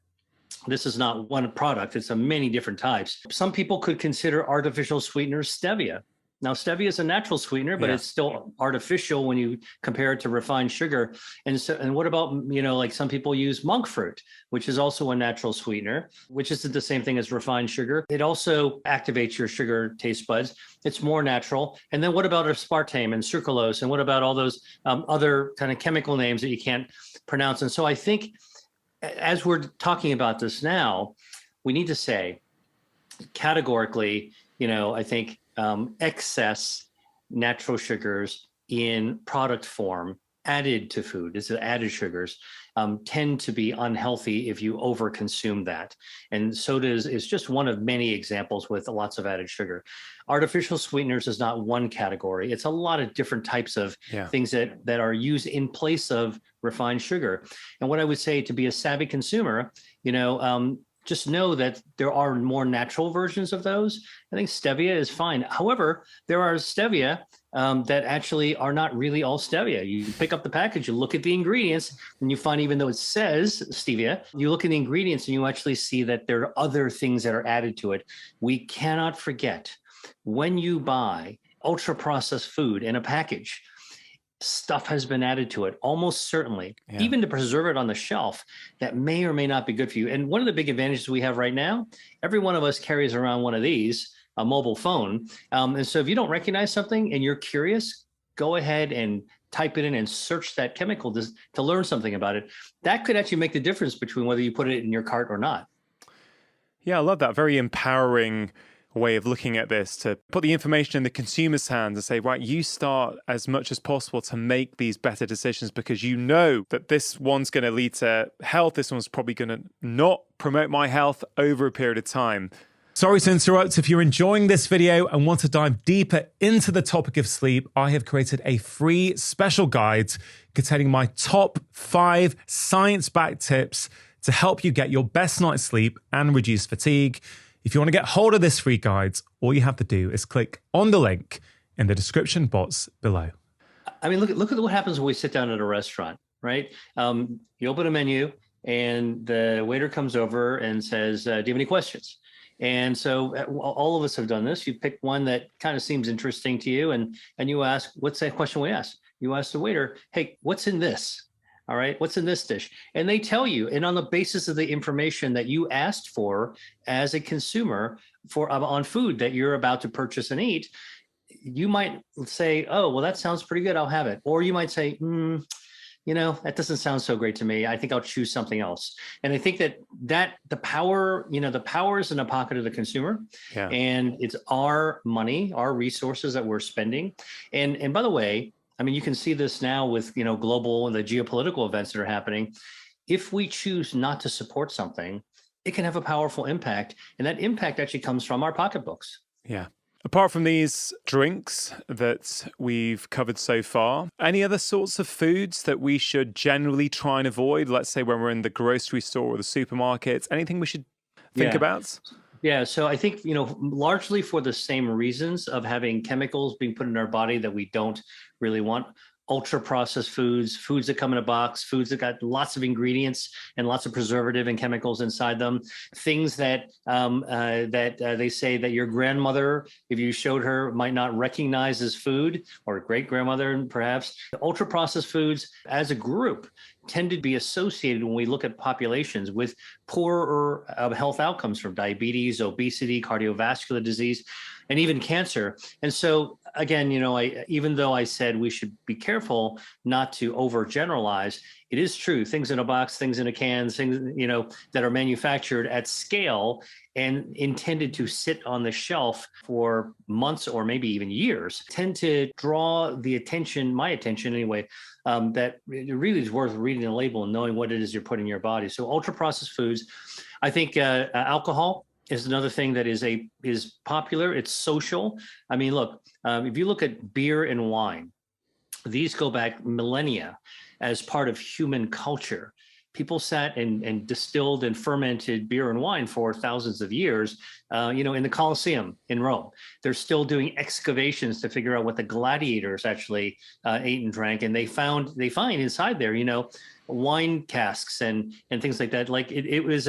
this is not one product. It's a many different types. Some people could consider artificial sweeteners stevia. Now, stevia is a natural sweetener, but it's still artificial when you compare it to refined sugar. And what about, like some people use monk fruit, which is also a natural sweetener, which isn't the same thing as refined sugar. It also activates your sugar taste buds. It's more natural. And then what about aspartame and sucralose? And what about all those other kind of chemical names that you can't pronounce? And so I think as we're talking about this now, we need to say categorically, I think excess natural sugars in product form added to food, it's added sugars, tend to be unhealthy if you overconsume that. And soda is just one of many examples with lots of added sugar. Artificial sweeteners is not one category. It's a lot of different types of things that are used in place of refined sugar. And what I would say to be a savvy consumer, just know that there are more natural versions of those. I think stevia is fine. However, there are stevia that actually are not really all stevia. You pick up the package, you look at the ingredients, and you find even though it says stevia, you look at the ingredients and you actually see that there are other things that are added to it. We cannot forget when you buy ultra processed food in a package, stuff has been added to it, almost certainly, even to preserve it on the shelf, that may or may not be good for you. And one of the big advantages we have right now, every one of us carries around one of these, a mobile phone. And so if you don't recognize something and you're curious, go ahead and type it in and search that chemical to learn something about it. That could actually make the difference between whether you put it in your cart or not. Yeah, I love that. Very empowering way of looking at this, to put the information in the consumer's hands and say, right, you start as much as possible to make these better decisions, because you know that this one's going to lead to health. This one's probably going to not promote my health over a period of time. Sorry to interrupt. If you're enjoying this video and want to dive deeper into the topic of sleep, I have created a free special guide containing my top 5 science-backed tips to help you get your best night's sleep and reduce fatigue. If you want to get hold of this free guide, all you have to do is click on the link in the description box below. I mean, look at what happens when we sit down at a restaurant, right? You open a menu and the waiter comes over and says, do you have any questions? And so all of us have done this. You pick one that kind of seems interesting to you, and you ask, what's that question we ask? You ask the waiter, hey, what's in this? All right, what's in this dish? And they tell you, and on the basis of the information that you asked for as a consumer on food that you're about to purchase and eat, you might say, oh, well, that sounds pretty good, I'll have it. Or you might say, that doesn't sound so great to me, I think I'll choose something else. And I think that the power is in the pocket of the consumer, and it's our money, our resources that we're spending. And by the way, I mean, you can see this now with, global and the geopolitical events that are happening. If we choose not to support something, it can have a powerful impact. And that impact actually comes from our pocketbooks. Yeah. Apart from these drinks that we've covered so far, any other sorts of foods that we should generally try and avoid? Let's say when we're in the grocery store or the supermarket, anything we should think about? Yeah, so I think, largely for the same reasons of having chemicals being put in our body that we don't really want. Ultra processed foods that come in a box, foods that got lots of ingredients and lots of preservative and chemicals inside them, things that they say that your grandmother, if you showed her, might not recognize as food, or great grandmother perhaps. Ultra processed foods as a group tend to be associated, when we look at populations, with poorer health outcomes from diabetes, obesity, cardiovascular disease, and even cancer. And so again, even though I said we should be careful not to overgeneralize, it is true. Things in a box, things in a can, things, that are manufactured at scale and intended to sit on the shelf for months or maybe even years, tend to draw my attention anyway, that it really is worth reading the label and knowing what it is you're putting in your body. So ultra processed foods. I think alcohol is another thing that is popular. It's social. I mean, look, if you look at beer and wine, these go back millennia as part of human culture. People sat and distilled and fermented beer and wine for thousands of years, in the Colosseum in Rome. They're still doing excavations to figure out what the gladiators actually ate and drank. And they find inside there, wine casks and things like that. Like it's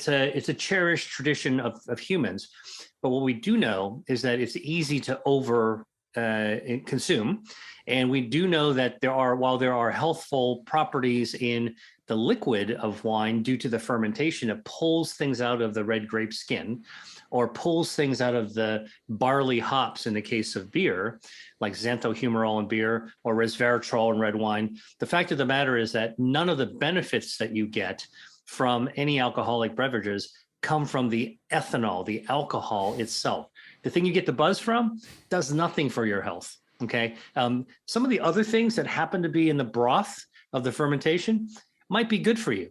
a cherished tradition of humans. But what we do know is that it's easy to over consume. And we do know that while there are healthful properties in the liquid of wine due to the fermentation, it pulls things out of the red grape skin, or pulls things out of the barley hops in the case of beer, like xanthohumerol in beer or resveratrol in red wine. The fact of the matter is that none of the benefits that you get from any alcoholic beverages come from the ethanol, the alcohol itself. The thing you get the buzz from does nothing for your health. Okay. Some of the other things that happen to be in the broth of the fermentation might be good for you.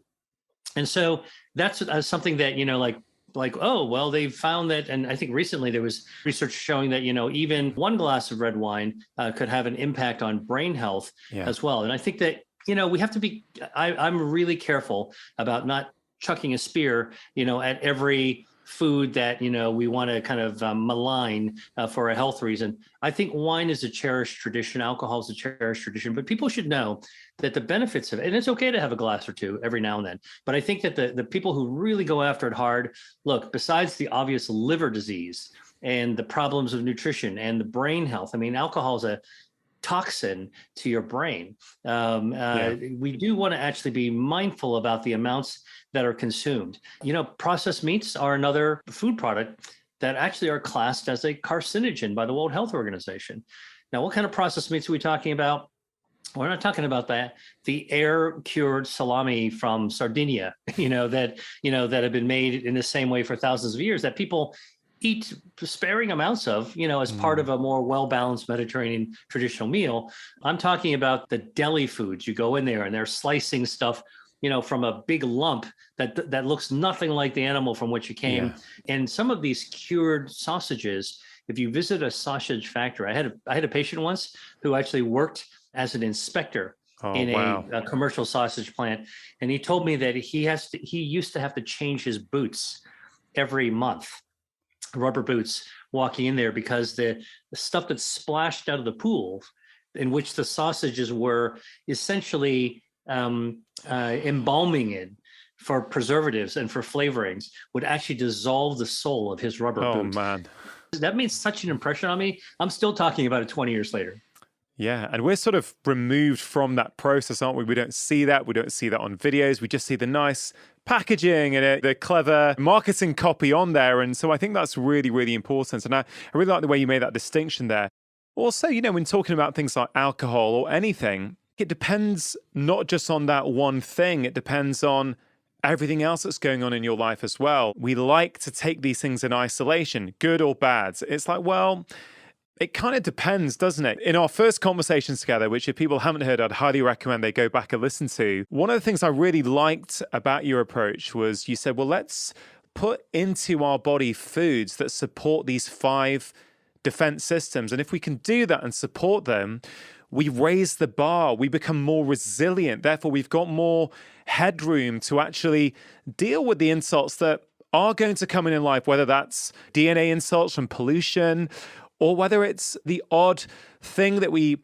And so that's something that, oh, well, they found that, and I think recently there was research showing that, even one glass of red wine could have an impact on brain health as well. And I think that, we have to be, I'm really careful about not chucking a spear, at every food that, we want to kind of malign for a health reason. I think wine is a cherished tradition. Alcohol is a cherished tradition, but people should know that the benefits of it, and it's okay to have a glass or two every now and then, but I think that the people who really go after it hard, look, besides the obvious liver disease and the problems of nutrition and the brain health, I mean, alcohol is a toxin to your brain. We do want to actually be mindful about the amounts that are consumed. Processed meats are another food product that actually are classed as a carcinogen by the World Health Organization. Now, what kind of processed meats are we talking about? We're not talking about the air-cured salami from Sardinia, that have been made in the same way for thousands of years that people eat sparing amounts of, as part of a more well-balanced Mediterranean traditional meal. I'm talking about the deli foods. You go in there and they're slicing stuff, from a big lump that looks nothing like the animal from which it came. Yeah. And some of these cured sausages, if you visit a sausage factory, I had a patient once who actually worked as an inspector in a commercial sausage plant. And he told me that he used to have to change his boots every month, rubber boots, walking in there, because the stuff that splashed out of the pool in which the sausages were essentially embalming it for preservatives and for flavorings would actually dissolve the sole of his rubber boot. Oh, man. That made such an impression on me. I'm still talking about it 20 years later. Yeah, and we're sort of removed from that process, aren't we? We don't see that. We don't see that on videos. We just see the nice packaging and the clever marketing copy on there. And so I think that's really, really important. And I really like the way you made that distinction there. Also, when talking about things like alcohol or anything, it depends not just on that one thing. It depends on everything else that's going on in your life as well. We like to take these things in isolation, good or bad. It's like, well, it kind of depends, doesn't it? In our first conversations together, which if people haven't heard, I'd highly recommend they go back and listen to. One of the things I really liked about your approach was you said, well, let's put into our body foods that support these 5 defense systems. And if we can do that and support them, we raise the bar, we become more resilient. Therefore, we've got more headroom to actually deal with the insults that are going to come in life, whether that's DNA insults from pollution, or whether it's the odd thing that we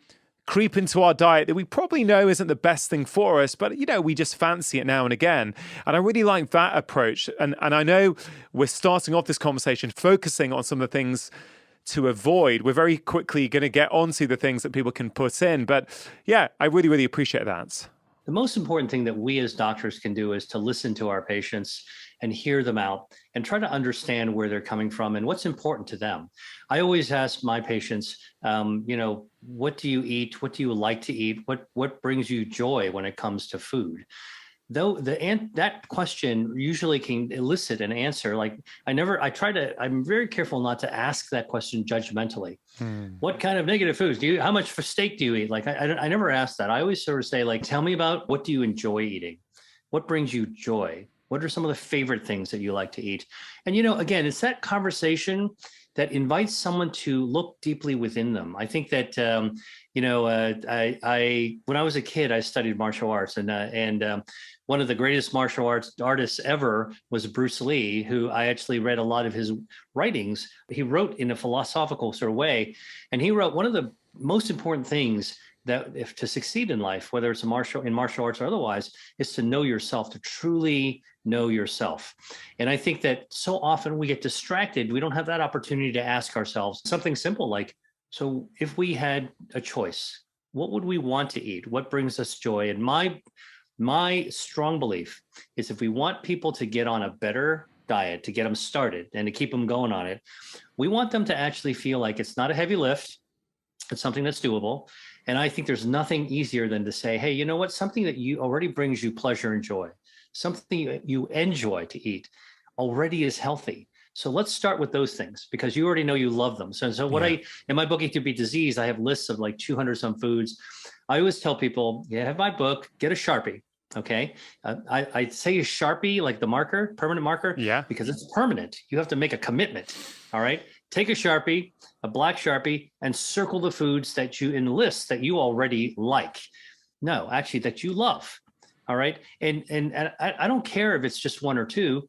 creep into our diet that we probably know isn't the best thing for us, but we just fancy it now and again. And I really like that approach. And I know we're starting off this conversation focusing on some of the things to avoid. We're very quickly going to get onto the things that people can put in. But yeah, I really, really appreciate that. The most important thing that we as doctors can do is to listen to our patients and hear them out and try to understand where they're coming from and what's important to them. I always ask my patients, what do you eat? What do you like to eat? What brings you joy when it comes to food? Though that question usually can elicit an answer. Like I'm very careful not to ask that question judgmentally. What kind of negative foods how much for steak do you eat? Like I never ask that. I always sort of say, like, tell me about what do you enjoy eating? What brings you joy? What are some of the favorite things that you like to eat? And, again, it's that conversation that invites someone to look deeply within them. I think that, when I was a kid, I studied martial arts, and one of the greatest martial arts artists ever was Bruce Lee, who I actually read a lot of his writings. He wrote in a philosophical sort of way, and he wrote one of the most important things that if to succeed in life, whether it's in martial arts or otherwise, is to know yourself, to truly know yourself. And I think that so often we get distracted. We don't have that opportunity to ask ourselves something simple like, so if we had a choice, what would we want to eat? What brings us joy? And my strong belief is if we want people to get on a better diet, to get them started and to keep them going on it, we want them to actually feel like it's not a heavy lift. It's something that's doable. And I think there's nothing easier than to say, hey, you know what? Something that you already brings you pleasure and joy, something you enjoy to eat already is healthy. So let's start with those things because you already know you love them. So in my book, Eat to Beat Disease, I have lists of like 200 some foods. I always tell people, have my book, get a Sharpie. Okay. I say a Sharpie, like the marker, permanent marker, because it's permanent. You have to make a commitment. All right. Take a Sharpie, a black Sharpie, and circle the foods that you enlist that you already like. No, actually that you love. All right. And I don't care if it's just one or two.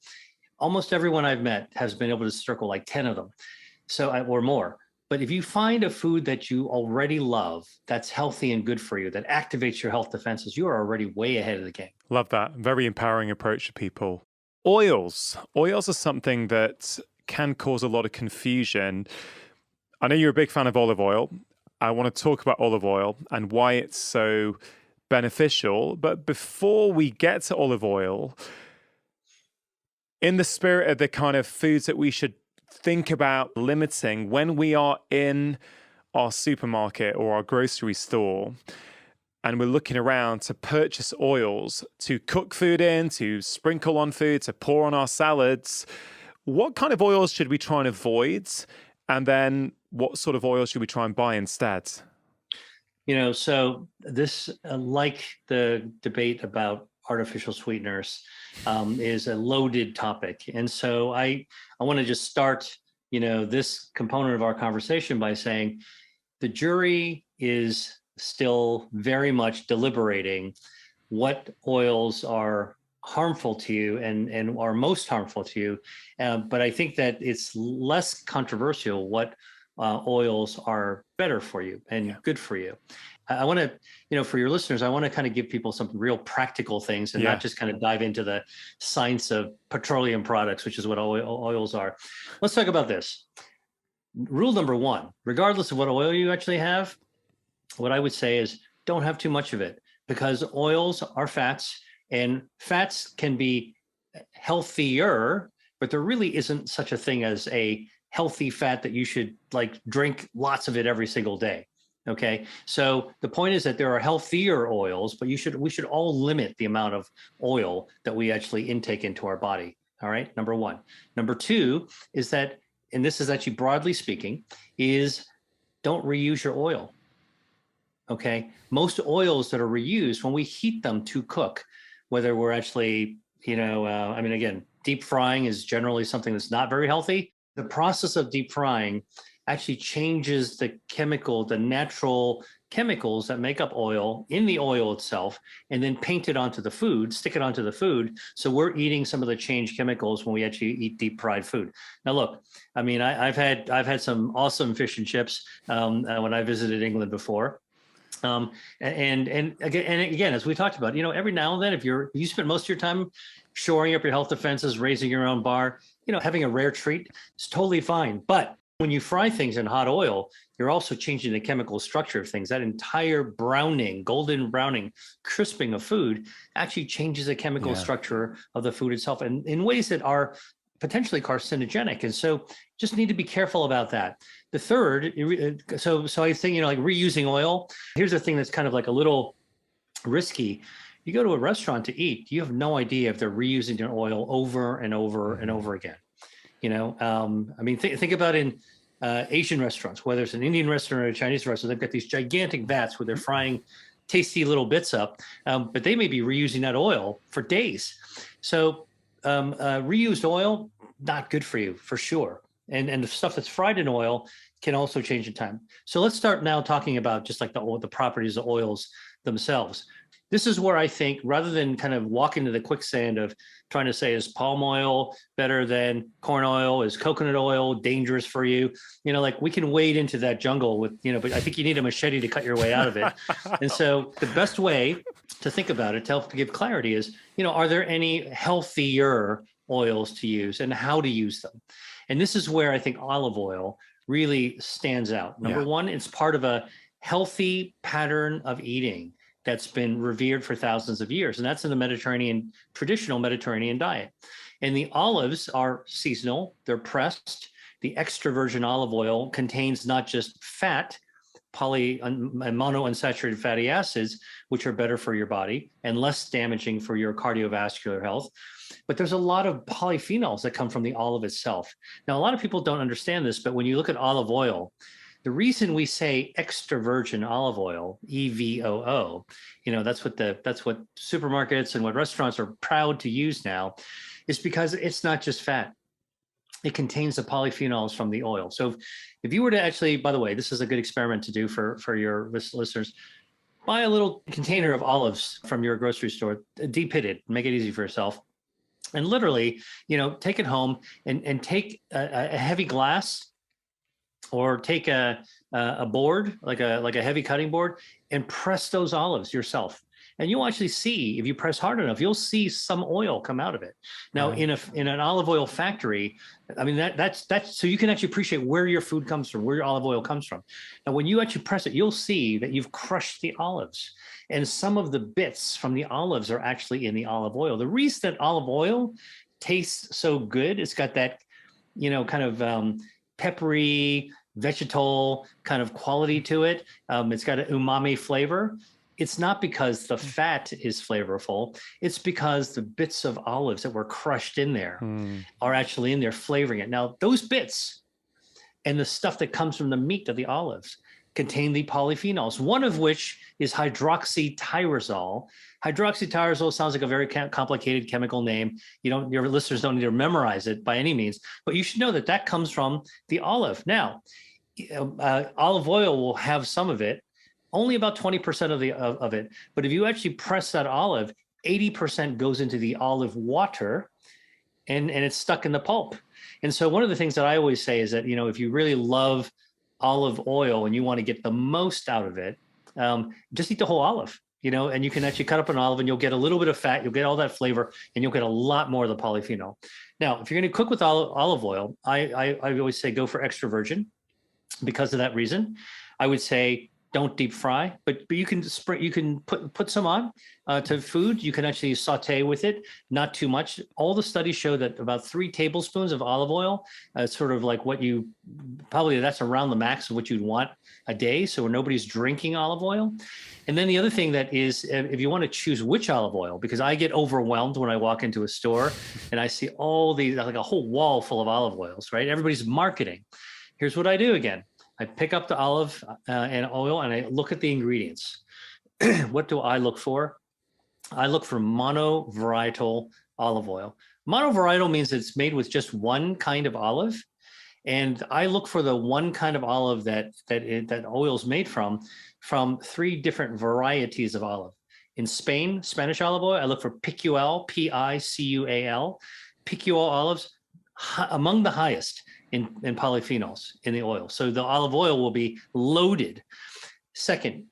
almost everyone I've met has been able to circle like 10 of them, or more. But if you find a food that you already love, that's healthy and good for you, that activates your health defenses, you are already way ahead of the game. Love that. Very empowering approach to people. Oils. Oils are something that can cause a lot of confusion. I know you're a big fan of olive oil. I want to talk about olive oil and why it's so beneficial. But before we get to olive oil, in the spirit of the kind of foods that we should think about limiting when we are in our supermarket or our grocery store, and we're looking around to purchase oils to cook food in, to sprinkle on food, to pour on our salads, what kind of oils should we try and avoid? And then what sort of oils should we try and buy instead? So this, like the debate about artificial sweeteners, is a loaded topic. And so I want to just start, this component of our conversation by saying the jury is still very much deliberating what oils are harmful to you and are most harmful to you. But I think that it's less controversial what oils are better for you and good for you. I want to, for your listeners, I want to kind of give people some real practical things and not just kind of dive into the science of petroleum products, which is what oils are. Let's talk about this. Rule number one, regardless of what oil you actually have, what I would say is don't have too much of it, because oils are fats and fats can be healthier, but there really isn't such a thing as a healthy fat that you should like drink lots of it every single day. Okay. So the point is that there are healthier oils, but we should all limit the amount of oil that we actually intake into our body. All right. Number one. Number two is that, and this is actually broadly speaking, is don't reuse your oil. Okay. Most oils that are reused, when we heat them to cook, whether we're actually, again, deep frying is generally something that's not very healthy. The process of deep frying actually changes the natural chemicals that make up oil in the oil itself, and then paint it onto the food, stick it onto the food. So we're eating some of the changed chemicals when we actually eat deep fried food. Now, look, I've had some awesome fish and chips when I visited England before. And again, as we talked about, every now and then, if you spend most of your time shoring up your health defenses, raising your own bar, having a rare treat is totally fine. But when you fry things in hot oil, you're also changing the chemical structure of things. That entire browning, golden browning, crisping of food actually changes the chemical structure of the food itself, and in ways that are potentially carcinogenic. And so just need to be careful about that. The third, so I think, like reusing oil, here's the thing that's kind of like a little risky. You go to a restaurant to eat, you have no idea if they're reusing your oil over and over and over again. Think about in Asian restaurants, whether it's an Indian restaurant or a Chinese restaurant, they've got these gigantic vats where they're frying tasty little bits up, but they may be reusing that oil for days. So reused oil, not good for you, for sure. And the stuff that's fried in oil can also change in time. So let's start now talking about just like the properties of oils themselves. This is where I think, rather than kind of walk into the quicksand of trying to say, is palm oil better than corn oil? Is coconut oil dangerous for you? We can wade into that jungle with, but I think you need a machete to cut your way out of it. And so the best way to think about it, to help to give clarity, is, are there any healthier oils to use and how to use them? And this is where I think olive oil really stands out. Number one, it's part of a healthy pattern of eating that's been revered for thousands of years. And that's in the traditional Mediterranean diet. And the olives are seasonal, they're pressed. The extra virgin olive oil contains not just fat, and monounsaturated fatty acids, which are better for your body and less damaging for your cardiovascular health. But there's a lot of polyphenols that come from the olive itself. Now, a lot of people don't understand this, but when you look at olive oil, the reason we say extra virgin olive oil, EVOO, that's what supermarkets and what restaurants are proud to use now, is because it's not just fat. It contains the polyphenols from the oil. So if you were to actually, by the way, this is a good experiment to do for your listeners, buy a little container of olives from your grocery store, deep pitted, make it easy for yourself. And literally, take it home and take a heavy glass, or take a board, like a heavy cutting board, and press those olives yourself. And you'll actually see, if you press hard enough, you'll see some oil come out of it. Now, Right. in an olive oil factory, I mean, that's so you can actually appreciate where your food comes from, where your olive oil comes from. And when you actually press it, you'll see that you've crushed the olives, and some of the bits from the olives are actually in the olive oil. The reason that olive oil tastes so good, it's got that, kind of peppery, vegetal kind of quality to it. It's got an umami flavor. It's not because the fat is flavorful. It's because the bits of olives that were crushed in there are actually in there flavoring it. Now, those bits and the stuff that comes from the meat of the olives contain the polyphenols, one of which is hydroxytyrosol. Hydroxytyrosol sounds like a very complicated chemical name. Your listeners don't need to memorize it by any means, but you should know that that comes from the olive. Now, olive oil will have some of it, only about 20% of it. But if you actually press that olive, 80% goes into the olive water, and it's stuck in the pulp. And so one of the things that I always say is that, if you really love olive oil and you want to get the most out of it, just eat the whole olive, and you can actually cut up an olive and you'll get a little bit of fat, you'll get all that flavor, and you'll get a lot more of the polyphenol. Now, if you're going to cook with olive oil, I always say go for extra virgin because of that reason. I would say don't deep fry, but you can put some on to food. You can actually saute with it, not too much. All the studies show that about 3 tablespoons of olive oil, sort of like that's around the max of what you'd want a day. So nobody's drinking olive oil. And then the other thing that is, if you want to choose which olive oil, because I get overwhelmed when I walk into a store and I see all these, like a whole wall full of olive oils, right? Everybody's marketing. Here's what I do again. I pick up the olive and oil and I look at the ingredients. What do I look for? I look for monovarietal olive oil. Monovarietal means it's made with just one kind of olive. And I look for the one kind of olive that oil is made from 3 different varieties of olive. In Spain, Spanish olive oil, I look for Picual, Picual. Picual olives, among the highest in polyphenols in the oil. So the olive oil will be loaded. Second,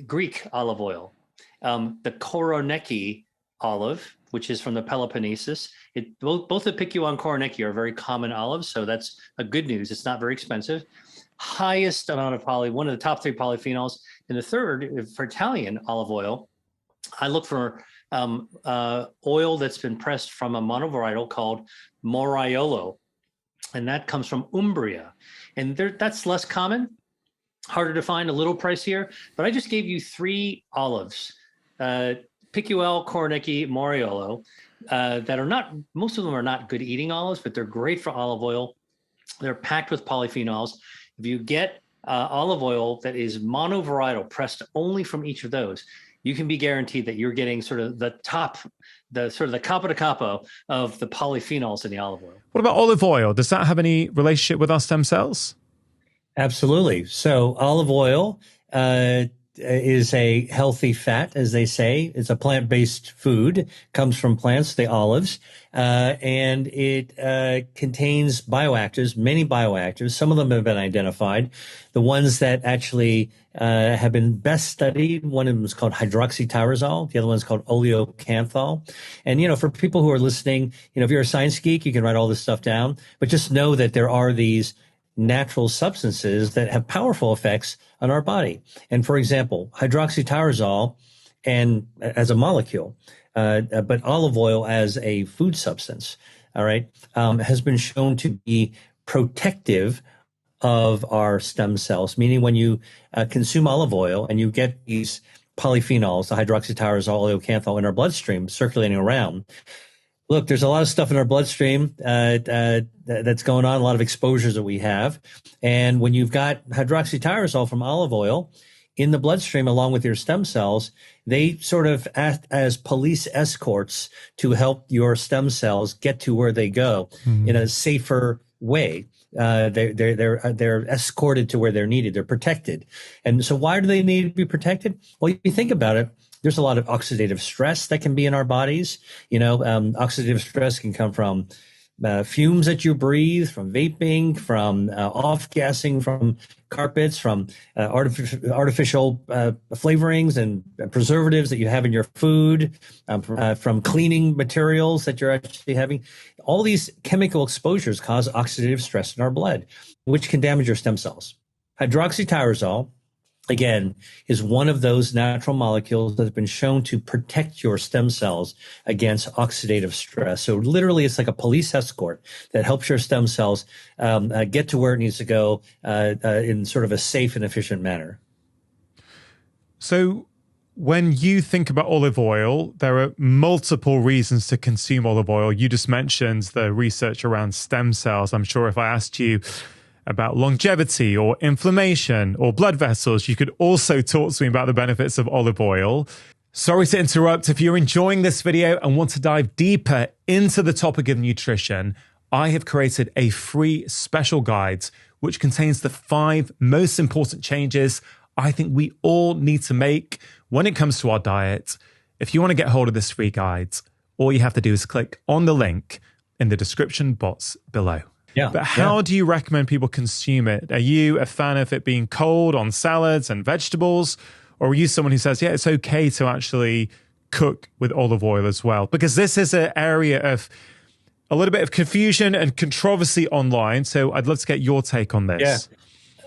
Greek olive oil, the Koroneiki olive, which is from the Peloponnesus. Both the Picual and Koroneiki are very common olives, so that's a good news. It's not very expensive. Highest amount of one of the top 3 polyphenols. And the third, for Italian olive oil, I look for oil that's been pressed from a monovarietal called Moraiolo, and that comes from Umbria. And that's less common, harder to find, a little pricier. But I just gave you 3 olives, Picual, Koroneiki, Moraiolo, that are not, most of them are not good eating olives, but they're great for olive oil. They're packed with polyphenols. If you get olive oil that is monovarietal, pressed only from each of those, you can be guaranteed that you're getting sort of the capo de capo of the polyphenols in the olive oil. What about olive oil? Does that have any relationship with our stem cells? Absolutely. So olive oil is a healthy fat, as they say. It's a plant-based food, comes from plants, the olives, and it contains bioactives, many bioactives. Some of them have been identified. The ones that actually have been best studied, one of them is called hydroxytyrosol. The other one is called oleocanthal. And, for people who are listening, if you're a science geek, you can write all this stuff down, but just know that there are these natural substances that have powerful effects on our body. And for example, hydroxytyrosol and as a molecule, but olive oil as a food substance, all right, has been shown to be protective of our stem cells, meaning when you consume olive oil and you get these polyphenols, the hydroxytyrosol, oleocanthal in our bloodstream circulating around, look, there's a lot of stuff in our bloodstream that's going on, a lot of exposures that we have. And when you've got hydroxytyrosol from olive oil in the bloodstream along with your stem cells, they sort of act as police escorts to help your stem cells get to where they go in a safer way. They're escorted to where they're needed. They're protected. And so why do they need to be protected? Well, you think about it. there's a lot of oxidative stress that can be in our bodies. Oxidative stress can come from fumes that you breathe, from vaping, from off-gassing from carpets, from artificial flavorings and preservatives that you have in your food, from cleaning materials that you're actually having. All these chemical exposures cause oxidative stress in our blood, which can damage your stem cells. Hydroxytyrosol, again, is one of those natural molecules that has been shown to protect your stem cells against oxidative stress. So literally, it's like a police escort that helps your stem cells get to where it needs to go in sort of a safe and efficient manner. So when you think about olive oil, there are multiple reasons to consume olive oil. You just mentioned the research around stem cells. I'm sure if I asked you about longevity or inflammation or blood vessels, you could also talk to me about the benefits of olive oil. Sorry to interrupt. If you're enjoying this video and want to dive deeper into the topic of nutrition, I have created a free special guide which contains the 5 most important changes I think we all need to make when it comes to our diet. If you want to get hold of this free guide, all you have to do is click on the link in the description box below. Yeah. But how do you recommend people consume it? Are you a fan of it being cold on salads and vegetables? Or are you someone who says, yeah, it's okay to actually cook with olive oil as well? Because this is an area of a little bit of confusion and controversy online. So I'd love to get your take on this. Yeah.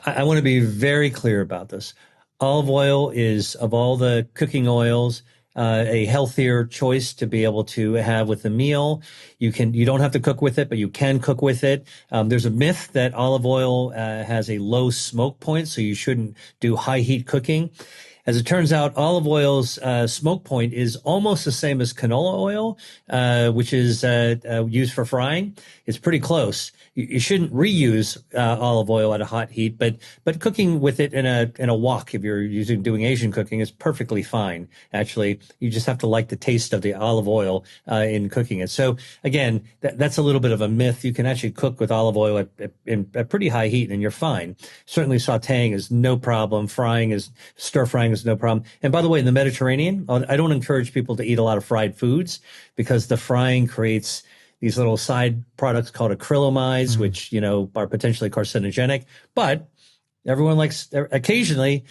I want to be very clear about this. Olive oil is, of all the cooking oils, a healthier choice to be able to have with a meal. You don't have to cook with it, but you can cook with it. There's a myth that olive oil has a low smoke point, so you shouldn't do high heat cooking. As it turns out, olive oil's smoke point is almost the same as canola oil, which is used for frying. It's pretty close. You shouldn't reuse olive oil at a hot heat, but cooking with it in a wok, if you're doing Asian cooking, is perfectly fine. Actually, you just have to like the taste of the olive oil in cooking it. So again, that's a little bit of a myth. You can actually cook with olive oil at pretty high heat, and you're fine. Certainly, sautéing is no problem. Stir frying is no problem. And by the way, in the Mediterranean, I don't encourage people to eat a lot of fried foods because the frying creates these little side products called acrylamides, which, are potentially carcinogenic. But everyone occasionally,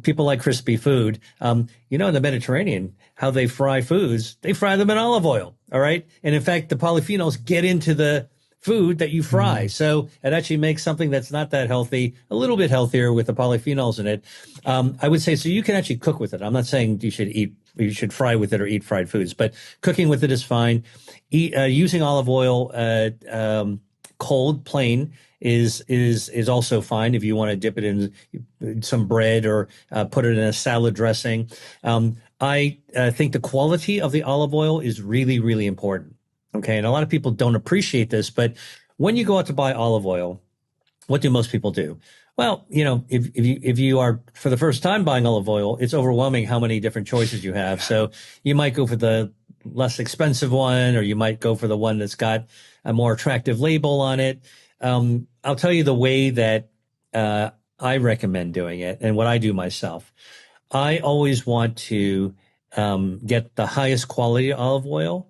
people like crispy food. In the Mediterranean, how they fry foods, they fry them in olive oil. All right. And in fact, the polyphenols get into the food that you fry. So it actually makes something that's not that healthy a little bit healthier with the polyphenols in it. I would say, so you can actually cook with it. I'm not saying you should fry with it or eat fried foods, but cooking with it is fine. Using olive oil cold, plain, is also fine if you want to dip it in some bread or put it in a salad dressing. I think the quality of the olive oil is really, really important. Okay, and a lot of people don't appreciate this, but when you go out to buy olive oil, what do most people do? Well, if you are for the first time buying olive oil, it's overwhelming how many different choices you have. So you might go for the less expensive one, or you might go for the one that's got a more attractive label on it. I'll tell you the way that I recommend doing it and what I do myself. I always want to get the highest quality olive oil.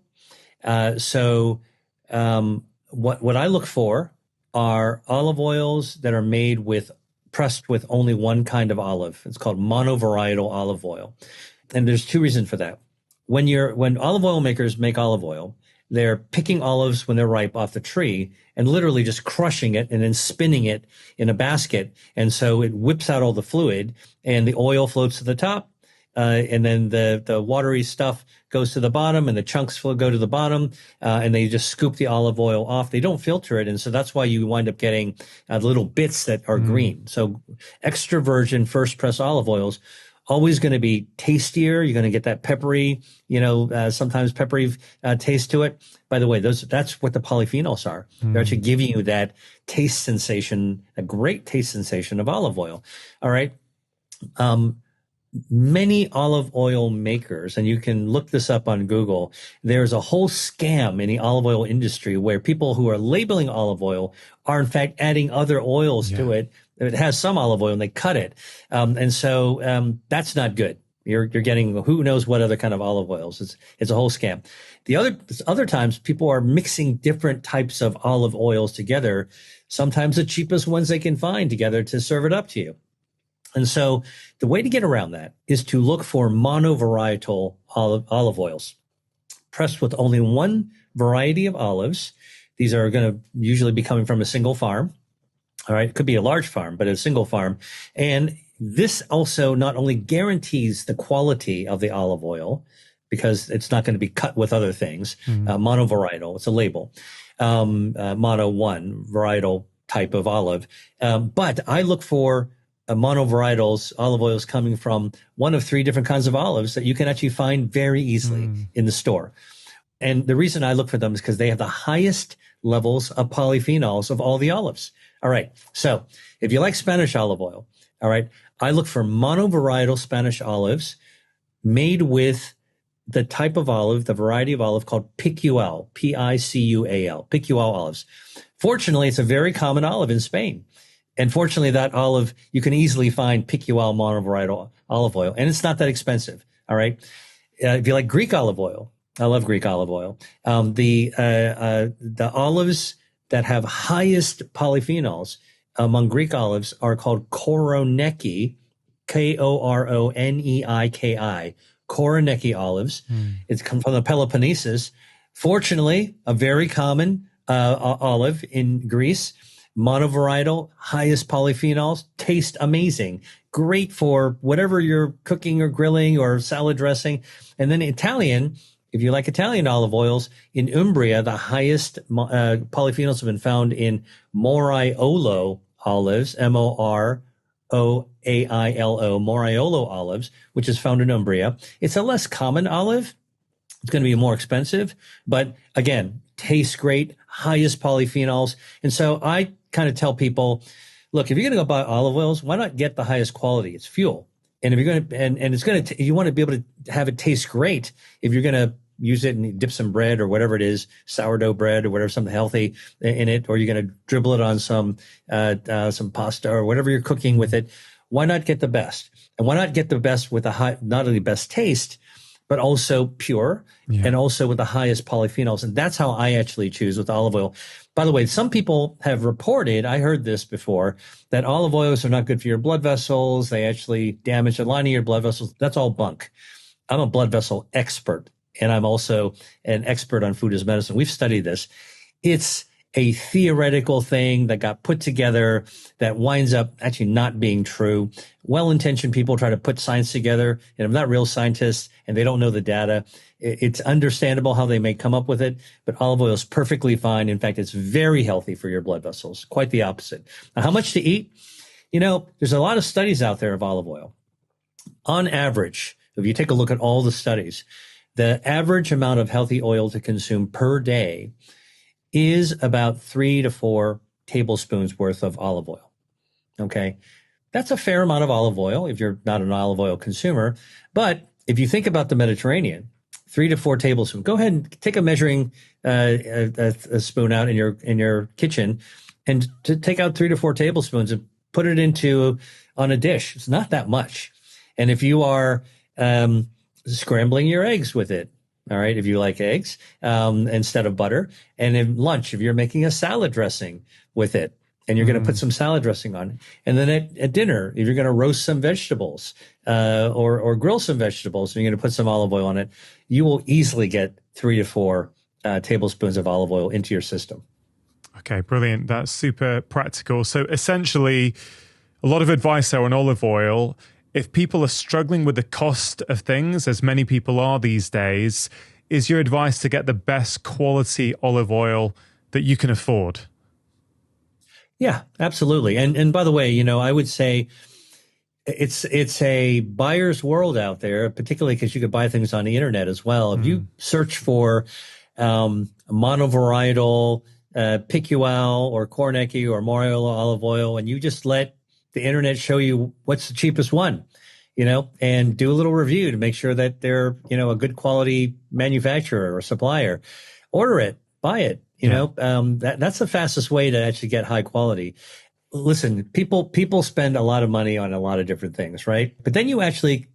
So what I look for are olive oils that are made pressed with only one kind of olive. It's called monovarietal olive oil. And there's 2 reasons for that. When olive oil makers make olive oil, they're picking olives when they're ripe off the tree and literally just crushing it and then spinning it in a basket. And so it whips out all the fluid and the oil floats to the top. And then the watery stuff goes to the bottom and the chunks go to the bottom, and they just scoop the olive oil off. They don't filter it. And so that's why you wind up getting little bits that are green. So extra virgin first press olive oils, always going to be tastier. You're going to get that peppery, sometimes peppery taste to it. By the way, that's what the polyphenols are. They're actually giving you that taste sensation, a great taste sensation of olive oil. All right. Many olive oil makers, and you can look this up on Google, there's a whole scam in the olive oil industry where people who are labeling olive oil are in fact adding other oils to it. It has some olive oil and they cut it. And so that's not good You're getting who knows what other kind of olive oils. It's a whole scam. The other times people are mixing different types of olive oils together, sometimes the cheapest ones they can find together to serve it up to you. And so the way to get around that is to look for monovarietal olive oils, pressed with only one variety of olives. These are going to usually be coming from a single farm. All right. It could be a large farm, but a single farm. And this also not only guarantees the quality of the olive oil, because it's not going to be cut with other things, monovarietal, it's a label, mono one varietal type of olive. But I look for monovarietals, olive oils coming from one of 3 different kinds of olives that you can actually find very easily in the store. And the reason I look for them is because they have the highest levels of polyphenols of all the olives. All right. So if you like Spanish olive oil, all right, I look for monovarietal Spanish olives made with the type of olive, the variety of olive called Picual, Picual, Picual olives. Fortunately, it's a very common olive in Spain. And fortunately, that olive, you can easily find Picual monovarietal olive oil, and it's not that expensive. All right. If you like Greek olive oil, I love Greek olive oil. The olives that have highest polyphenols among Greek olives are called Koroneiki, Koroneiki, Koroneiki olives. It's come from the Peloponnesus. Fortunately, a very common olive in Greece. Monovarietal, highest polyphenols, taste amazing. Great for whatever you're cooking or grilling or salad dressing. And then Italian, if you like Italian olive oils, in Umbria, the highest polyphenols have been found in Moriolo olives, Moriailo, Moriolo olives, which is found in Umbria. It's a less common olive. It's going to be more expensive, but again, tastes great, highest polyphenols. And so I kind of tell people, look, if you're going to go buy olive oils, why not get the highest quality? It's fuel. And if you're going to, and it's going to, you want to be able to have it taste great. If you're going to use it and dip some bread or whatever it is, sourdough bread or whatever, something healthy in it, or you're going to dribble it on some pasta or whatever you're cooking with it, why not get the best? And why not get the best with a high, not only best taste, but also pure and also with the highest polyphenols. And that's how I actually choose with olive oil. By the way, some people have reported, I heard this before, that olive oils are not good for your blood vessels. They actually damage the lining of your blood vessels. That's all bunk. I'm a blood vessel expert, and I'm also an expert on food as medicine. We've studied this. It's a theoretical thing that got put together that winds up actually not being true. Well-intentioned people try to put science together, and I'm not real scientists, and they don't know the data. It's understandable how they may come up with it, but olive oil is perfectly fine. In fact, it's very healthy for your blood vessels, quite the opposite. Now, how much to eat? You know, there's a lot of studies out there of olive oil. On average, if you take a look at all the studies, the average amount of healthy oil to consume per day is about 3 to 4 tablespoons worth of olive oil. Okay. That's a fair amount of olive oil if you're not an olive oil consumer. But if you think about the Mediterranean, 3 to 4 tablespoons, go ahead and take a measuring a spoon out in your kitchen and to take out 3 to 4 tablespoons and put it on a dish. It's not that much. And if you are scrambling your eggs with it, all right, if you like eggs instead of butter, and in lunch, if you're making a salad dressing with it, and you're going to put some salad dressing on it, and then at dinner, if you're going to roast some vegetables or grill some vegetables, and you're going to put some olive oil on it, you will easily get 3 to 4 tablespoons of olive oil into your system. Okay, brilliant. That's super practical. So essentially, a lot of advice there on olive oil. If people are struggling with the cost of things, as many people are these days, is your advice to get the best quality olive oil that you can afford? Yeah, absolutely. And by the way, you know, I would say it's a buyer's world out there, particularly because you could buy things on the internet as well. If you search for monovarietal Picual or Koroneiki or Moriolo olive oil, and you just let the internet show you what's the cheapest one, you know, and do a little review to make sure that they're, you know, a good quality manufacturer or supplier. Order it, buy it, you know, that's the fastest way to actually get high quality. Listen, people spend a lot of money on a lot of different things, right? But then you actually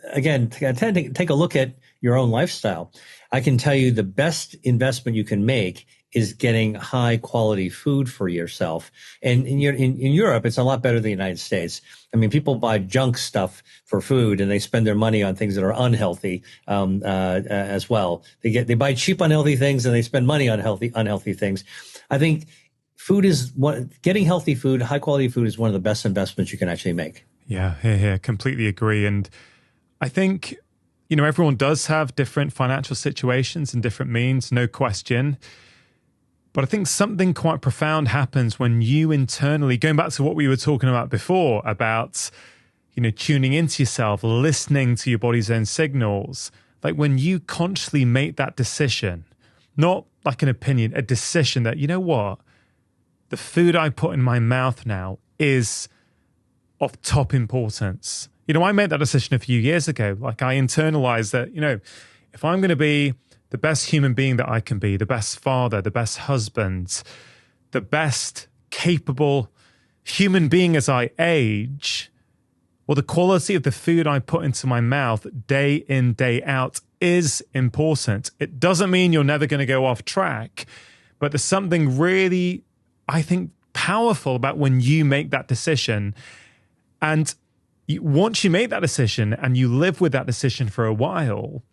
again, take a look at your own lifestyle. I can tell you the best investment you can make is getting high quality food for yourself. And in Europe, it's a lot better than the United States. I mean, people buy junk stuff for food and they spend their money on things that are unhealthy as well. They buy cheap, unhealthy things and they spend money on unhealthy things. I think getting healthy food, high quality food is one of the best investments you can actually make. Yeah, here, completely agree. And I think, everyone does have different financial situations and different means, no question. But I think something quite profound happens when you internally, going back to what we were talking about before, about, tuning into yourself, listening to your body's own signals. Like when you consciously make that decision, not like an opinion, a decision that, you know what, the food I put in my mouth now is of top importance. I made that decision a few years ago. Like I internalized that, if I'm going to be the best human being that I can be, the best father, the best husband, the best capable human being as I age, well, the quality of the food I put into my mouth day in, day out is important. It doesn't mean you're never going to go off track, but there's something really, I think, powerful about when you make that decision. And once you make that decision and you live with that decision for a while,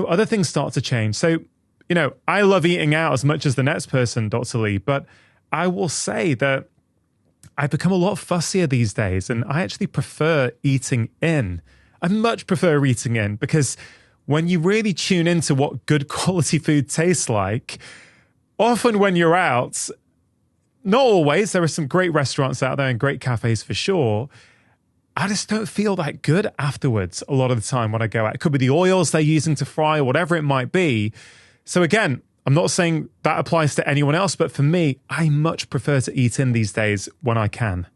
other things start to change. So, I love eating out as much as the next person, Dr. Lee, but I will say that I've become a lot fussier these days and I actually prefer eating in. I much prefer eating in because when you really tune into what good quality food tastes like, often when you're out, not always, there are some great restaurants out there and great cafes for sure, I just don't feel that good afterwards a lot of the time when I go out. It could be the oils they're using to fry or whatever it might be. So again, I'm not saying that applies to anyone else, but for me, I much prefer to eat in these days when I can.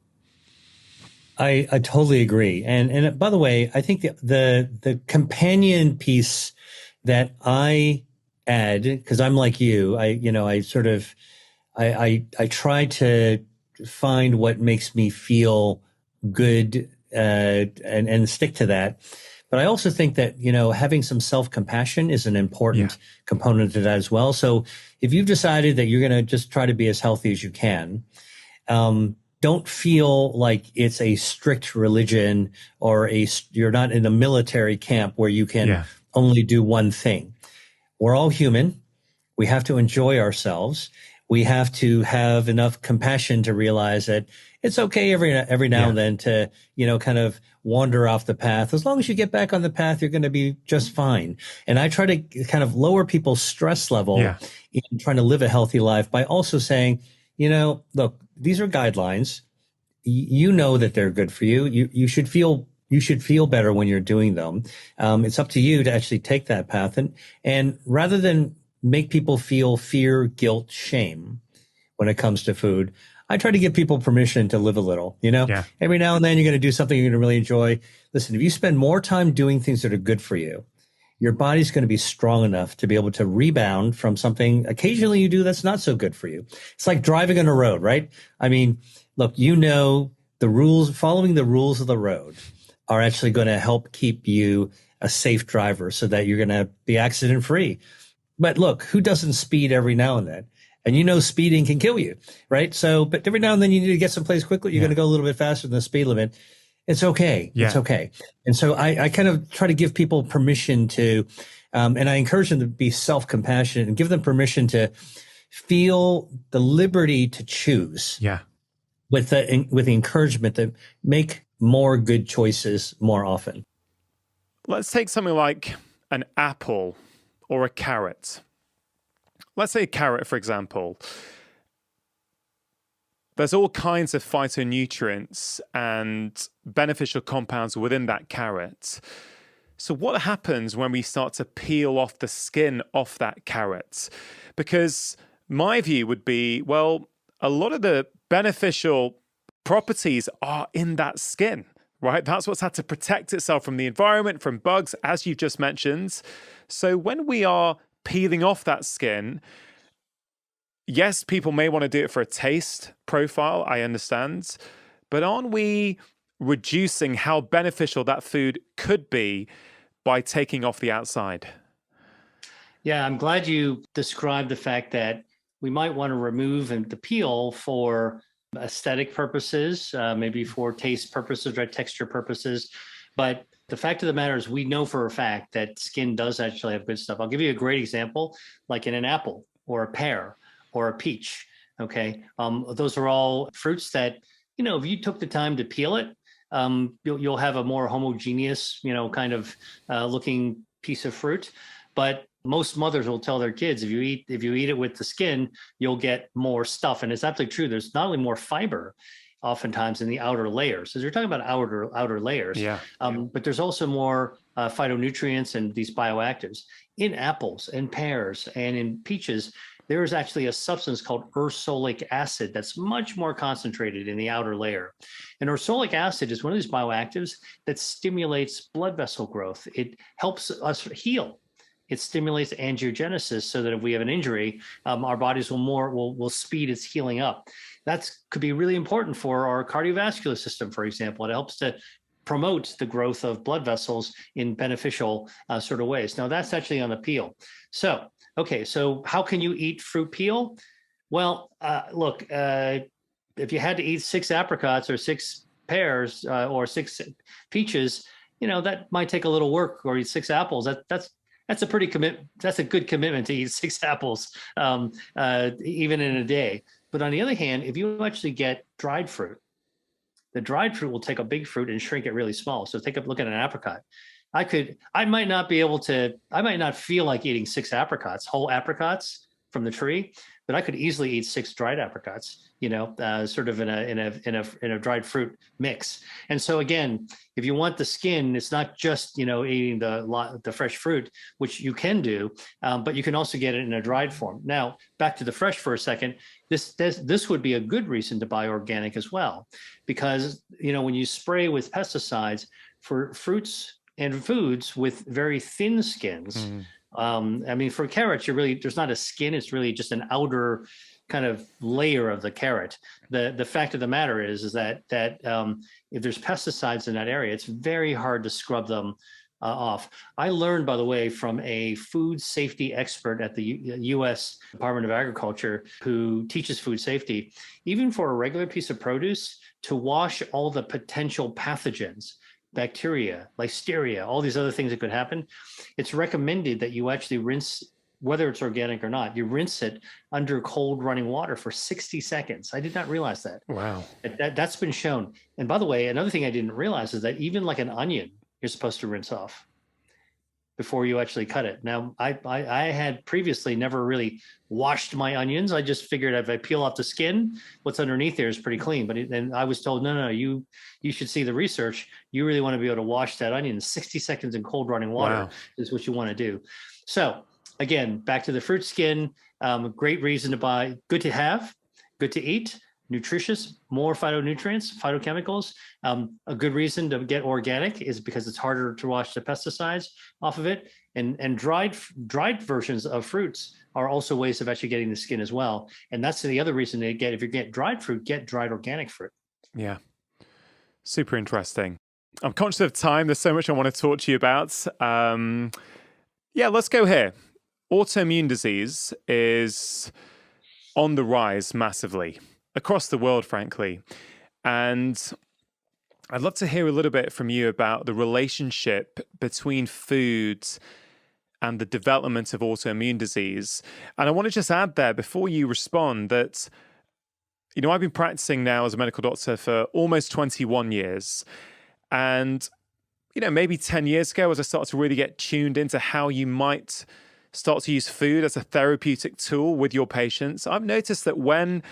I totally agree. And by the way, I think the companion piece that I add, because I'm like you, I try to find what makes me feel good and stick to that. But I also think that, having some self-compassion is an important component to that as well. So if you've decided that you're going to just try to be as healthy as you can, don't feel like it's a strict religion or you're not in a military camp where you can only do one thing. We're all human. We have to enjoy ourselves. We have to have enough compassion to realize that it's okay every now and then to, kind of wander off the path. As long as you get back on the path, you're going to be just fine. And I try to kind of lower people's stress level in trying to live a healthy life by also saying, look, these are guidelines. You know that they're good for you. You should feel better when you're doing them. It's up to you to actually take that path. And rather than make people feel fear, guilt, shame when it comes to food, I try to give people permission to live a little, Every now and then you're going to do something you're going to really enjoy. Listen, if you spend more time doing things that are good for you, your body's going to be strong enough to be able to rebound from something occasionally you do that's not so good for you. It's like driving on a road, right? I mean, look, the rules, following the rules of the road are actually going to help keep you a safe driver so that you're going to be accident free. But look, who doesn't speed every now and then? And speeding can kill you, right? So, but every now and then you need to get someplace quickly. You're going to go a little bit faster than the speed limit. It's okay. Yeah. It's okay. And so I kind of try to give people permission to, and I encourage them to be self-compassionate and give them permission to feel the liberty to choose. Yeah. With the encouragement to make more good choices more often. Let's take something like an apple or a carrot. Let's say a carrot, for example. There's all kinds of phytonutrients and beneficial compounds within that carrot. So what happens when we start to peel off the skin off that carrot? Because my view would be, well, a lot of the beneficial properties are in that skin, right? That's what's had to protect itself from the environment, from bugs, as you've just mentioned. So when we are peeling off that skin, yes, people may want to do it for a taste profile, I understand, but aren't we reducing how beneficial that food could be by taking off the outside? Yeah, I'm glad you described the fact that we might want to remove the peel for aesthetic purposes, maybe for taste purposes or texture purposes. But the fact of the matter is, we know for a fact that skin does actually have good stuff. I'll give you a great example, like in an apple or a pear or a peach. Okay. Those are all fruits that, if you took the time to peel it, you'll have a more homogeneous, kind of looking piece of fruit. But most mothers will tell their kids, if you eat it with the skin, you'll get more stuff. And it's absolutely true. There's not only more fiber oftentimes in the outer layers. So you're talking about outer layers. Yeah. But there's also more phytonutrients and these bioactives. In apples and pears and in peaches, there is actually a substance called ursolic acid that's much more concentrated in the outer layer. And ursolic acid is one of these bioactives that stimulates blood vessel growth. It helps us heal. It stimulates angiogenesis so that if we have an injury, our bodies will speed its healing up. That could be really important for our cardiovascular system, for example. It helps to promote the growth of blood vessels in beneficial sort of ways. Now, that's actually on the peel. So how can you eat fruit peel? Well, look, if you had to eat 6 apricots or 6 pears or 6 peaches, that might take a little work, or eat 6 apples. That's a good commitment to eat 6 apples, even in a day. But on the other hand, if you actually get dried fruit, the dried fruit will take a big fruit and shrink it really small. So take a look at an apricot. I might not feel like eating 6 apricots, whole apricots from the tree, but I could easily eat 6 dried apricots, sort of in a dried fruit mix. And so again, if you want the skin, it's not just, eating the fresh fruit, which you can do, but you can also get it in a dried form. Now, back to the fresh for a second, this would be a good reason to buy organic as well, because, when you spray with pesticides for fruits and foods with very thin skins, for carrots, there's not a skin, it's really just an outer kind of layer of the carrot. The fact of the matter is that if there's pesticides in that area, it's very hard to scrub them off. I learned, by the way, from a food safety expert at the U.S. Department of Agriculture who teaches food safety, even for a regular piece of produce, to wash all the potential pathogens, bacteria, listeria, all these other things that could happen, it's recommended that you actually rinse, whether it's organic or not, you rinse it under cold running water for 60 seconds. I did not realize that. Wow. That's been shown. And by the way, another thing I didn't realize is that even like an onion, you're supposed to rinse off before you actually cut it. Now, I had previously never really washed my onions. I just figured if I peel off the skin, what's underneath there is pretty clean. But then I was told, no, you should see the research. You really want to be able to wash that onion 60 seconds in cold running water. Wow. Is what you want to do. So again, back to the fruit skin, great reason to buy, good to have, good to eat, nutritious, more phytonutrients, phytochemicals. A good reason to get organic is because it's harder to wash the pesticides off of it. And dried versions of fruits are also ways of actually getting the skin as well. And that's the other reason to get, if you get dried fruit, get dried organic fruit. Yeah. Super interesting. I'm conscious of time. There's so much I want to talk to you about. Let's go here. Autoimmune disease is on the rise massively across the world, frankly. And I'd love to hear a little bit from you about the relationship between food and the development of autoimmune disease. And I want to just add there, before you respond, that, I've been practicing now as a medical doctor for almost 21 years. And, maybe 10 years ago, as I started to really get tuned into how you might start to use food as a therapeutic tool with your patients, I've noticed that when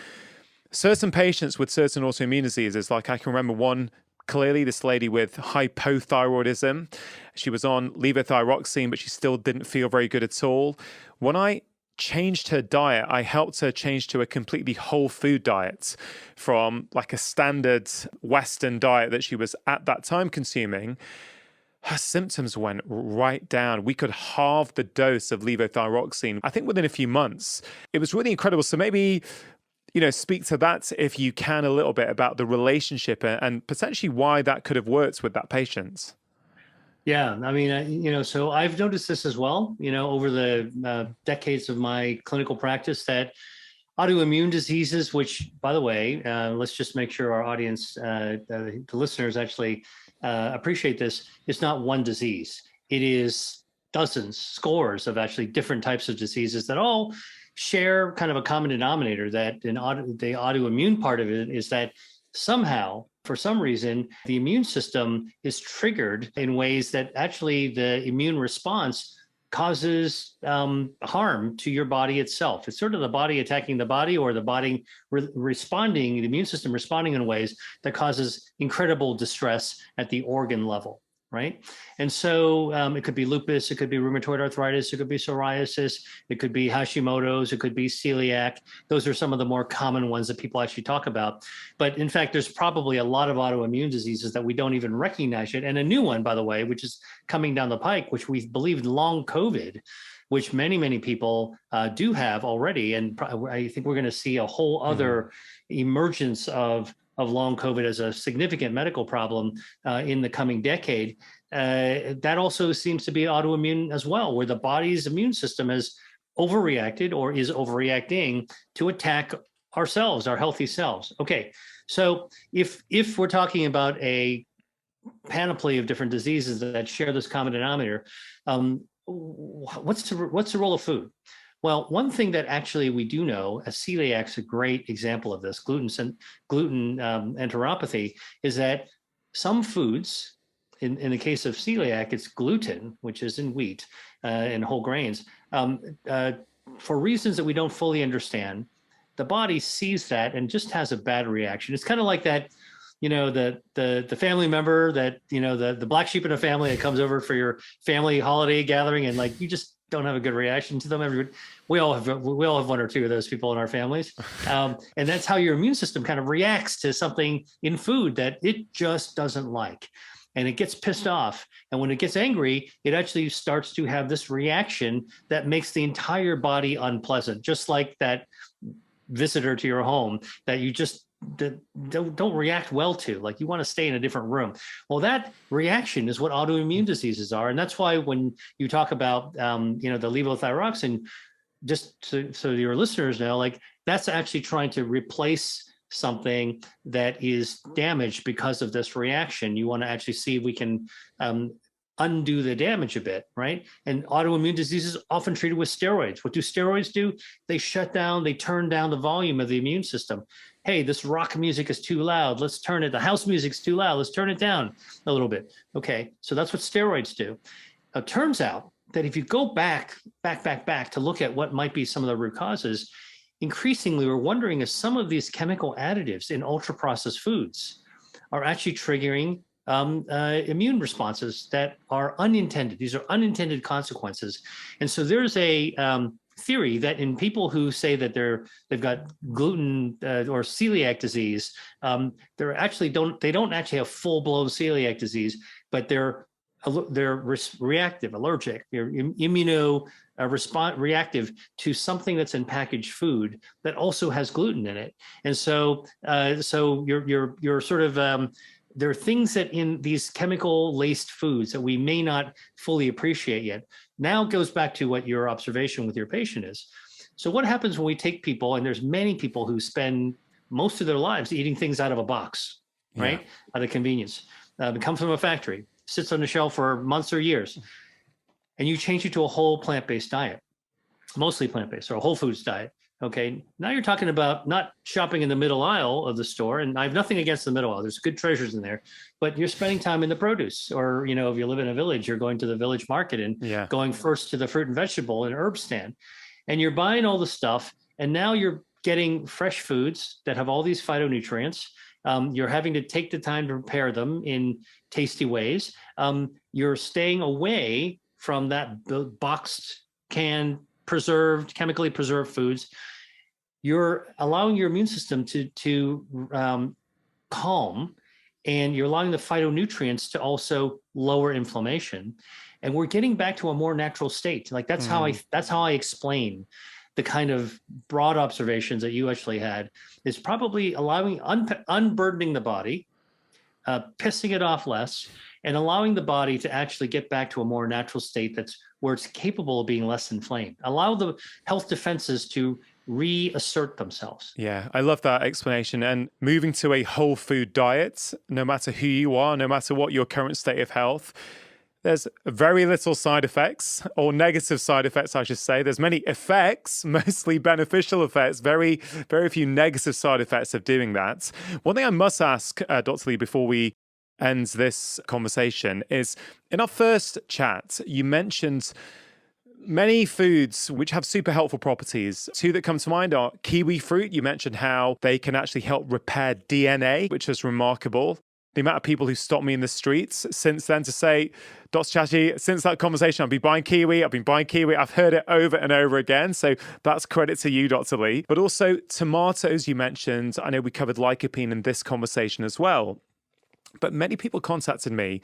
certain patients with certain autoimmune diseases, like I can remember one clearly, this lady with hypothyroidism, she was on levothyroxine, but she still didn't feel very good at all. When I changed her diet, I helped her change to a completely whole food diet from like a standard Western diet that she was at that time consuming. Her symptoms went right down. We could halve the dose of levothyroxine, I think within a few months. It was really incredible. So maybe speak to that if you can a little bit about the relationship and potentially why that could have worked with that patient. Yeah, I mean, so I've noticed this as well, over the decades of my clinical practice, that autoimmune diseases, which, by the way, let's just make sure our audience, the listeners actually appreciate this. It's not one disease. It is dozens, scores of actually different types of diseases that all share kind of a common denominator, that the autoimmune part of it is that somehow, for some reason, the immune system is triggered in ways that actually the immune response causes harm to your body itself. It's sort of the body attacking the body, or the body responding, the immune system responding in ways that causes incredible distress at the organ level, right? And so it could be lupus, it could be rheumatoid arthritis, it could be psoriasis, it could be Hashimoto's, it could be celiac. Those are some of the more common ones that people actually talk about. But in fact, there's probably a lot of autoimmune diseases that we don't even recognize yet. And a new one, by the way, which is coming down the pike, which we believe long COVID, which many, many people do have already. And I think we're going to see a whole other emergence of long COVID as a significant medical problem in the coming decade. That also seems to be autoimmune as well, where the body's immune system has overreacted or is overreacting to attack ourselves, our healthy selves. Okay, so if we're talking about a panoply of different diseases that share this common denominator, what's the role of food? Well, one thing that actually we do know, as celiac's a great example of this, gluten enteropathy, is that some foods, in the case of celiac, it's gluten, which is in wheat and whole grains, for reasons that we don't fully understand. The body sees that and just has a bad reaction. It's kind of like that, the family member that, the black sheep in a family that comes over for your family holiday gathering, and like you just don't have a good reaction to them. We all have one or two of those people in our families, and that's how your immune system kind of reacts to something in food that it just doesn't like, and it gets pissed off. And when it gets angry, it actually starts to have this reaction that makes the entire body unpleasant, just like that visitor to your home that you just don't react well to, like you want to stay in a different room. Well, that reaction is what autoimmune diseases are. And that's why when you talk about, the levothyroxine, just so your listeners know, like that's actually trying to replace something that is damaged because of this reaction. You want to actually see if we can undo the damage a bit, right? And autoimmune diseases often treated with steroids. What do steroids do? They turn down the volume of the immune system. Hey, this rock music is too loud. Let's turn it. The house music's too loud. Let's turn it down a little bit. Okay, so that's what steroids do. It turns out that if you go back to look at what might be some of the root causes, increasingly we're wondering if some of these chemical additives in ultra-processed foods are actually triggering immune responses that are unintended. These are unintended consequences. And so there's a theory that in people who say that they've got gluten or celiac disease, they don't actually have full-blown celiac disease, but they're reactive, allergic, they're reactive to something that's in packaged food that also has gluten in it. And so you're sort of there are things that in these chemical laced foods that we may not fully appreciate yet. Now it goes back to what your observation with your patient is. So what happens when we take people, and there's many people who spend most of their lives eating things out of a box, right? Out of convenience. It comes from a factory, sits on the shelf for months or years, and you change it to a whole plant-based diet, mostly plant-based, or a whole foods diet. Okay, now you're talking about not shopping in the middle aisle of the store, and I have nothing against the middle aisle. There's good treasures in there, but you're spending time in the produce, or if you live in a village, you're going to the village market and going first to the fruit and vegetable and herb stand, and you're buying all the stuff, and now you're getting fresh foods that have all these phytonutrients. You're having to take the time to prepare them in tasty ways. You're staying away from that boxed, canned, chemically preserved foods. You're allowing your immune system to calm, and you're allowing the phytonutrients to also lower inflammation. And we're getting back to a more natural state. Like that's how I explain the kind of broad observations that you actually had, is probably unburdening the body, pissing it off less, and allowing the body to actually get back to a more natural state that's where it's capable of being less inflamed. Allow the health defenses to reassert themselves. Yeah, I love that explanation. And moving to a whole food diet, no matter who you are, no matter what your current state of health, there's very little side effects, or negative side effects, I should say. There's many effects, mostly beneficial effects, very, very few negative side effects of doing that. One thing I must ask, Dr. Lee, before we end this conversation is, in our first chat, you mentioned many foods which have super helpful properties. Two that come to mind are kiwi fruit. You mentioned how they can actually help repair DNA, which is remarkable. The amount of people who stop me in the streets since then to say, Dr. Chatterjee, since that conversation, I've been buying kiwi. I've heard it over and over again. So that's credit to you, Dr. Lee. But also tomatoes, you mentioned. I know we covered lycopene in this conversation as well. But many people contacted me,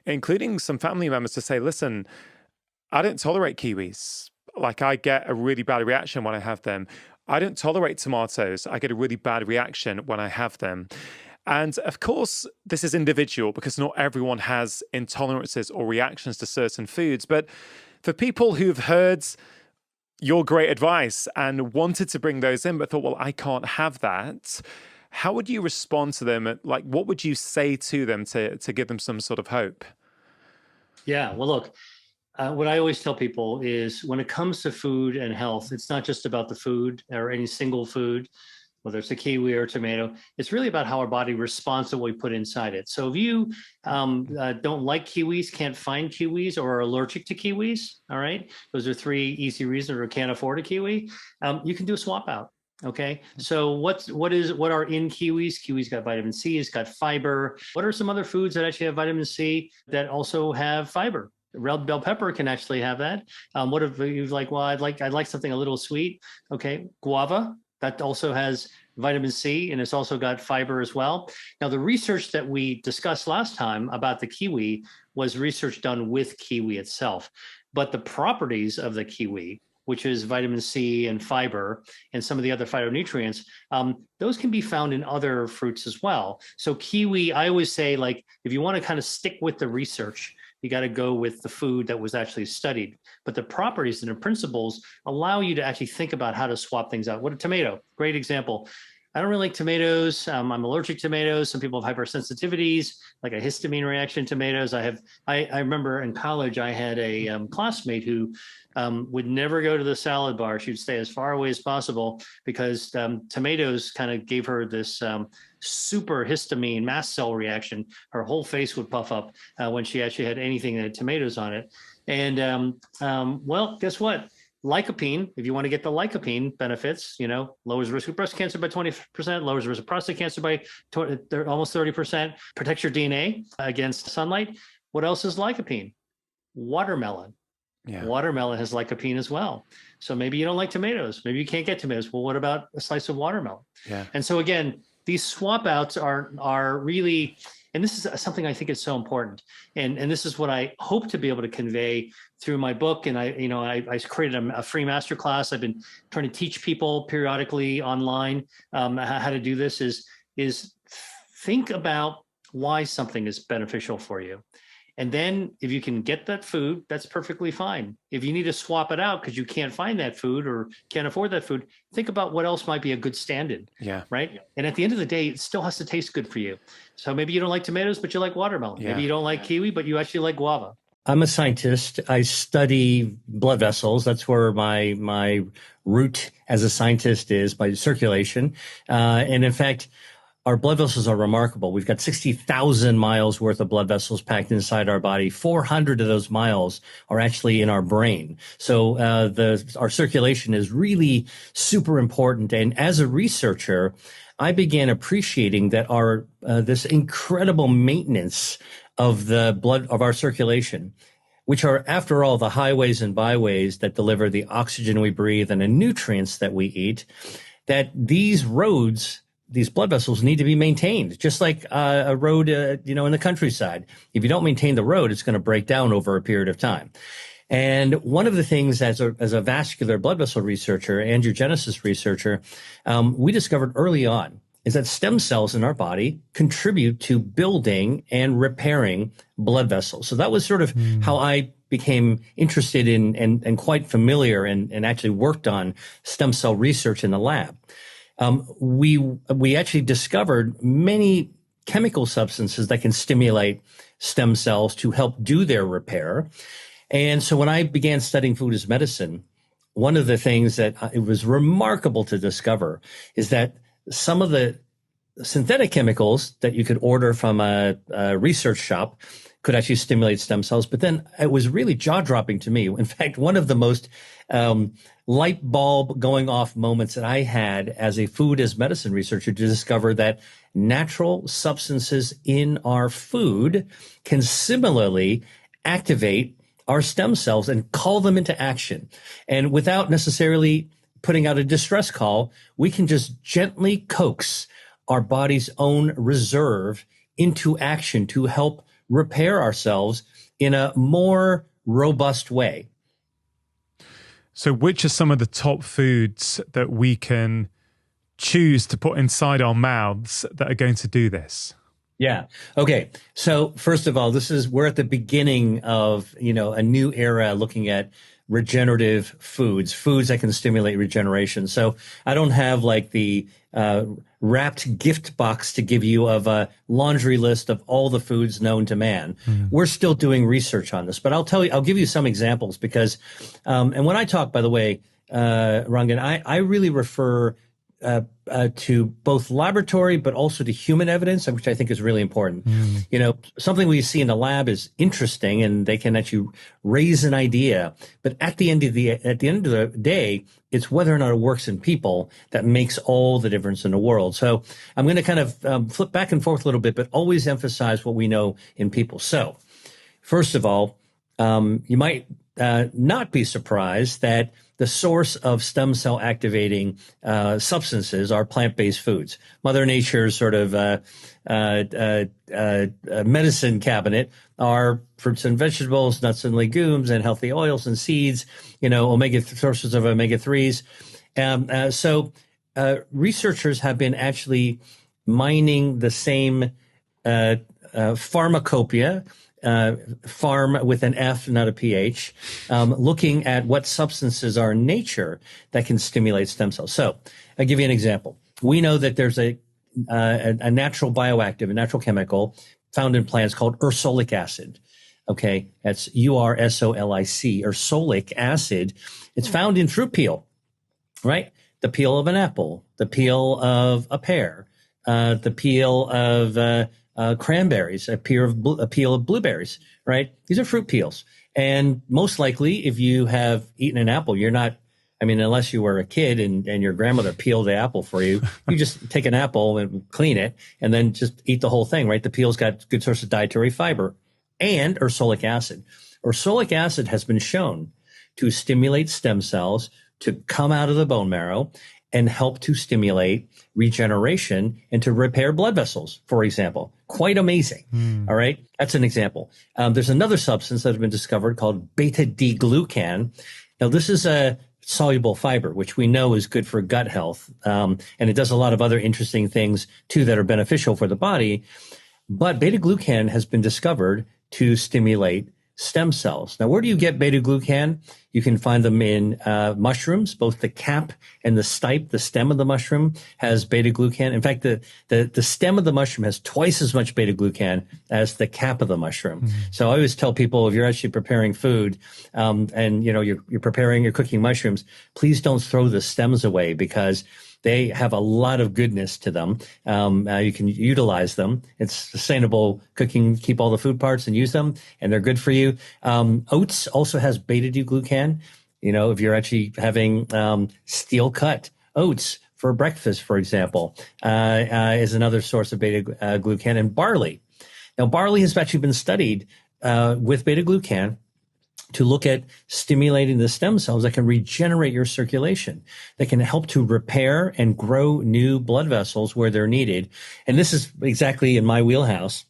including some family members, to say, listen, I don't tolerate kiwis. Like, I get a really bad reaction when I have them. I don't tolerate tomatoes. I get a really bad reaction when I have them. And of course, this is individual because not everyone has intolerances or reactions to certain foods. But for people who've heard your great advice and wanted to bring those in, but thought, well, I can't have that, how would you respond to them? Like, what would you say to them to give them some sort of hope? Yeah, well, look, what I always tell people is when it comes to food and health, it's not just about the food or any single food, whether it's a kiwi or a tomato. It's really about how our body responds to what we put inside it. So if you don't like kiwis, can't find kiwis, or are allergic to kiwis, all right, those are three easy reasons, or can't afford a kiwi, you can do a swap out. Okay, so what are in kiwis? Kiwis got vitamin C, it's got fiber. What are some other foods that actually have vitamin C that also have fiber? Red bell pepper can actually have that. What if you're like, well, I'd like something a little sweet. Okay, guava, that also has vitamin C, and it's also got fiber as well. Now, the research that we discussed last time about the kiwi was research done with kiwi itself, but the properties of the kiwi, which is vitamin C and fiber and some of the other phytonutrients, those can be found in other fruits as well. So kiwi, I always say, like, if you want to kind of stick with the research, you got to go with the food that was actually studied. But the properties and the principles allow you to actually think about how to swap things out. What a tomato, great example. I don't really like tomatoes. I'm allergic to tomatoes. Some people have hypersensitivities, like a histamine reaction to tomatoes. I remember in college, I had a classmate who would never go to the salad bar. She would stay as far away as possible because tomatoes kind of gave her this super histamine mast cell reaction. Her whole face would puff up when she actually had anything that had tomatoes on it. And well, guess what? Lycopene, if you want to get the lycopene benefits, lowers risk of breast cancer by 20%, lowers risk of prostate cancer by almost 30%, protects your DNA against sunlight. What else is lycopene? Watermelon. Yeah. Watermelon has lycopene as well. So maybe you don't like tomatoes. Maybe you can't get tomatoes. Well, what about a slice of watermelon? Yeah. And so again, these swap outs are really, and this is something I think is so important. And this is what I hope to be able to convey through my book. And I created a free masterclass. I've been trying to teach people periodically online how to do this is think about why something is beneficial for you. And then if you can get that food, that's perfectly fine. If you need to swap it out because you can't find that food or can't afford that food, think about what else might be a good stand-in. Yeah. Right. And at the end of the day, it still has to taste good for you. So maybe you don't like tomatoes, but you like watermelon. Yeah. Maybe you don't like kiwi, but you actually like guava. I'm a scientist. I study blood vessels. That's where my root as a scientist is, by circulation. And in fact, our blood vessels are remarkable. We've got 60,000 miles worth of blood vessels packed inside our body. 400 of those miles are actually in our brain. So our circulation is really super important. And as a researcher, I began appreciating that our this incredible maintenance of the blood of our circulation, which are, after all, the highways and byways that deliver the oxygen we breathe and the nutrients that we eat, that these roads, these blood vessels, need to be maintained, just like a road, in the countryside. If you don't maintain the road, it's going to break down over a period of time. And one of the things as a vascular blood vessel researcher, angiogenesis researcher, we discovered early on is that stem cells in our body contribute to building and repairing blood vessels. So that was sort of how I became interested in and quite familiar and actually worked on stem cell research in the lab. We actually discovered many chemical substances that can stimulate stem cells to help do their repair. And so when I began studying food as medicine, one of the things that it was remarkable to discover is that some of the synthetic chemicals that you could order from a research shop could actually stimulate stem cells. But then it was really jaw-dropping to me. In fact, one of the most light bulb going off moments that I had as a food as medicine researcher to discover that natural substances in our food can similarly activate our stem cells and call them into action. And without necessarily putting out a distress call, we can just gently coax our body's own reserve into action to help repair ourselves in a more robust way. So which are some of the top foods that we can choose to put inside our mouths that are going to do this? Yeah. Okay. So first of all, we're at the beginning of, a new era looking at regenerative foods that can stimulate regeneration. So I don't have like the wrapped gift box to give you of a laundry list of all the foods known to man. We're still doing research on this, but I'll give you some examples because, and when I talk, by the way, Rangan, I really refer to both laboratory, but also to human evidence, which I think is really important. Something we see in the lab is interesting and they can actually raise an idea. But at the end of the day, it's whether or not it works in people that makes all the difference in the world. So I'm going to kind of flip back and forth a little bit, but always emphasize what we know in people. So first of all, you might not be surprised that the source of stem cell activating substances are plant-based foods. Mother Nature's sort of medicine cabinet are fruits and vegetables, nuts and legumes, and healthy oils and seeds, sources of omega-3s. So researchers have been actually mining the same pharmacopoeia, farm with an F, not a PH, looking at what substances are in nature that can stimulate stem cells. So I'll give you an example. We know that there's a natural bioactive, a natural chemical found in plants called ursolic acid. Okay, that's URSOLIC, ursolic acid. It's found in fruit peel, right? The peel of an apple, the peel of a pear, the peel of cranberries, a peel of blueberries, right? These are fruit peels. And most likely, if you have eaten an apple, you're not, unless you were a kid and your grandmother peeled the apple for you, you just take an apple and clean it and then just eat the whole thing, right? The peel's got good source of dietary fiber and ursolic acid. Ursolic acid has been shown to stimulate stem cells to come out of the bone marrow and help to stimulate regeneration and to repair blood vessels, for example. Quite amazing. All right. That's an example. There's another substance that has been discovered called beta-D-glucan. Now, this is a soluble fiber, which we know is good for gut health. And it does a lot of other interesting things too that are beneficial for the body. But beta-glucan has been discovered to stimulate stem cells. Now, where do you get beta-glucan? You can find them in mushrooms. Both the cap and the stipe, the stem of the mushroom, has beta-glucan. In fact, the stem of the mushroom has twice as much beta-glucan as the cap of the mushroom. So I always tell people, if you're actually preparing food, and you're cooking mushrooms, please don't throw the stems away because they have a lot of goodness to them. You can utilize them. It's sustainable cooking. Keep all the food parts and use them, and they're good for you. Oats also has beta-D-glucan. If you're actually having steel cut oats for breakfast, for example, is another source of beta-glucan. And barley. Now, barley has actually been studied with beta-glucan to look at stimulating the stem cells that can regenerate your circulation, that can help to repair and grow new blood vessels where they're needed. And this is exactly in my wheelhouse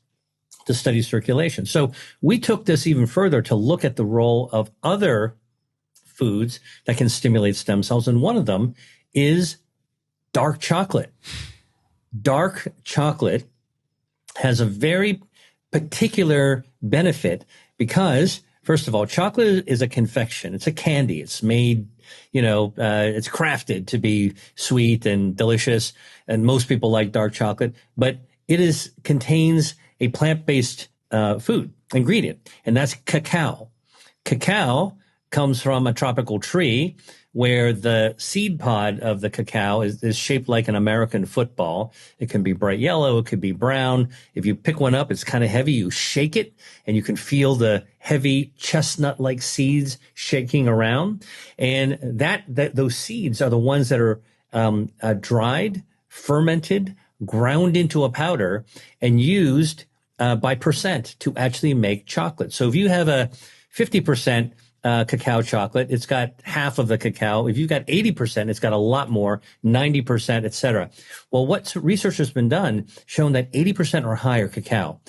to study circulation. So we took this even further to look at the role of other foods that can stimulate stem cells. And one of them is dark chocolate. Dark chocolate has a very particular benefit because, first of all, chocolate is a confection. It's a candy. It's made, it's crafted to be sweet and delicious. And most people like dark chocolate, but it contains a plant-based food ingredient, and that's cacao. Cacao comes from a tropical tree where the seed pod of the cacao is shaped like an American football. It can be bright yellow. It could be brown. If you pick one up, it's kind of heavy. You shake it and you can feel the heavy chestnut-like seeds shaking around. And those seeds are the ones that are dried, fermented, ground into a powder, and used by percent to actually make chocolate. So if you have a 50% cacao chocolate, it's got half of the cacao. If you've got 80%, it's got a lot more, 90%, et cetera. Well, what research has been done shown that 80% or higher cacao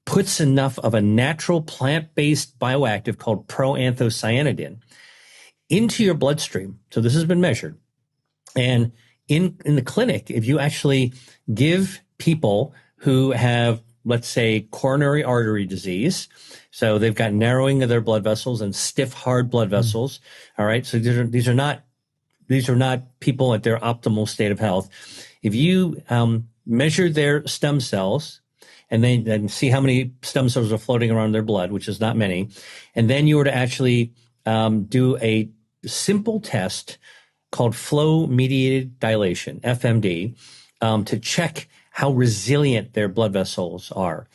puts enough of a natural plant-based bioactive called proanthocyanidin into your bloodstream. So this has been measured. And in the clinic, if you actually give people who have, let's say, coronary artery disease, so they've got narrowing of their blood vessels and stiff, hard blood vessels. All right. So these are not people at their optimal state of health. If you measure their stem cells and then see how many stem cells are floating around their blood, which is not many, and then you were to actually do a simple test called flow-mediated dilation, FMD, to check how resilient their blood vessels are.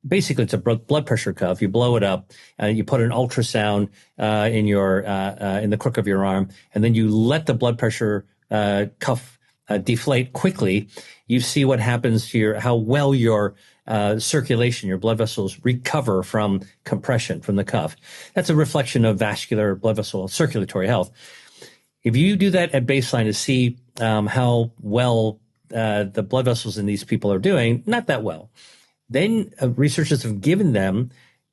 Basically, it's a blood pressure cuff. You blow it up, you put an ultrasound in the crook of your arm, and then you let the blood pressure cuff deflate quickly. You see what happens to how well your circulation, your blood vessels recover from compression from the cuff. That's a reflection of vascular blood vessel circulatory health. If you do that at baseline to see how well the blood vessels in these people are doing, not that well. Then researchers have given them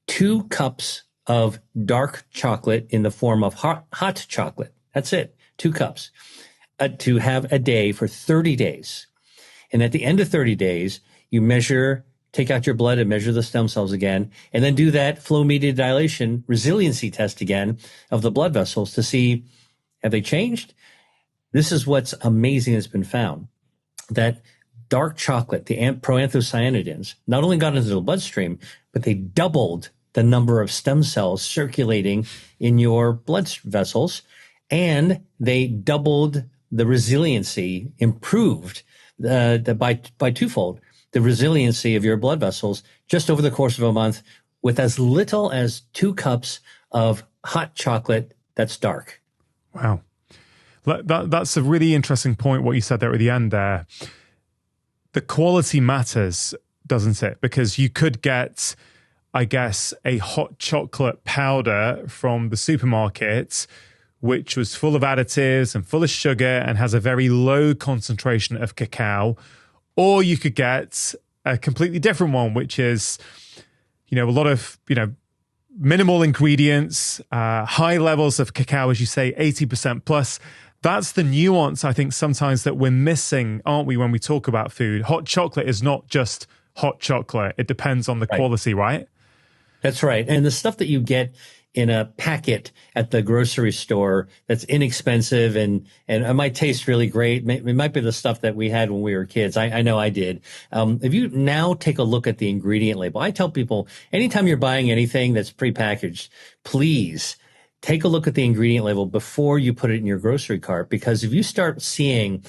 2 cups of dark chocolate in the form of hot chocolate. That's it, 2 cups to have a day for 30 days. And at the end of 30 days, you take out your blood and measure the stem cells again, and then do that flow-mediated dilation resiliency test again of the blood vessels to see, have they changed? This is what's amazing has been found, that dark chocolate, the proanthocyanidins, not only got into the bloodstream, but they doubled the number of stem cells circulating in your blood vessels, and they doubled the resiliency, improved by twofold the resiliency of your blood vessels just over the course of a month with as little as 2 cups of hot chocolate that's dark. Wow. That's a really interesting point, what you said there at the end there. The quality matters, doesn't it? Because you could get, I guess, a hot chocolate powder from the supermarket, which was full of additives and full of sugar and has a very low concentration of cacao. Or you could get a completely different one, which is, a lot of, minimal ingredients, high levels of cacao, as you say, 80% plus. That's the nuance, I think, sometimes that we're missing, aren't we, when we talk about food? Hot chocolate is not just hot chocolate. It depends on the quality, right? That's right. And the stuff that you get in a packet at the grocery store that's inexpensive and it might taste really great. It might be the stuff that we had when we were kids. I know I did. If you now take a look at the ingredient label, I tell people, anytime you're buying anything that's prepackaged, please take a look at the ingredient label before you put it in your grocery cart, because if you start seeing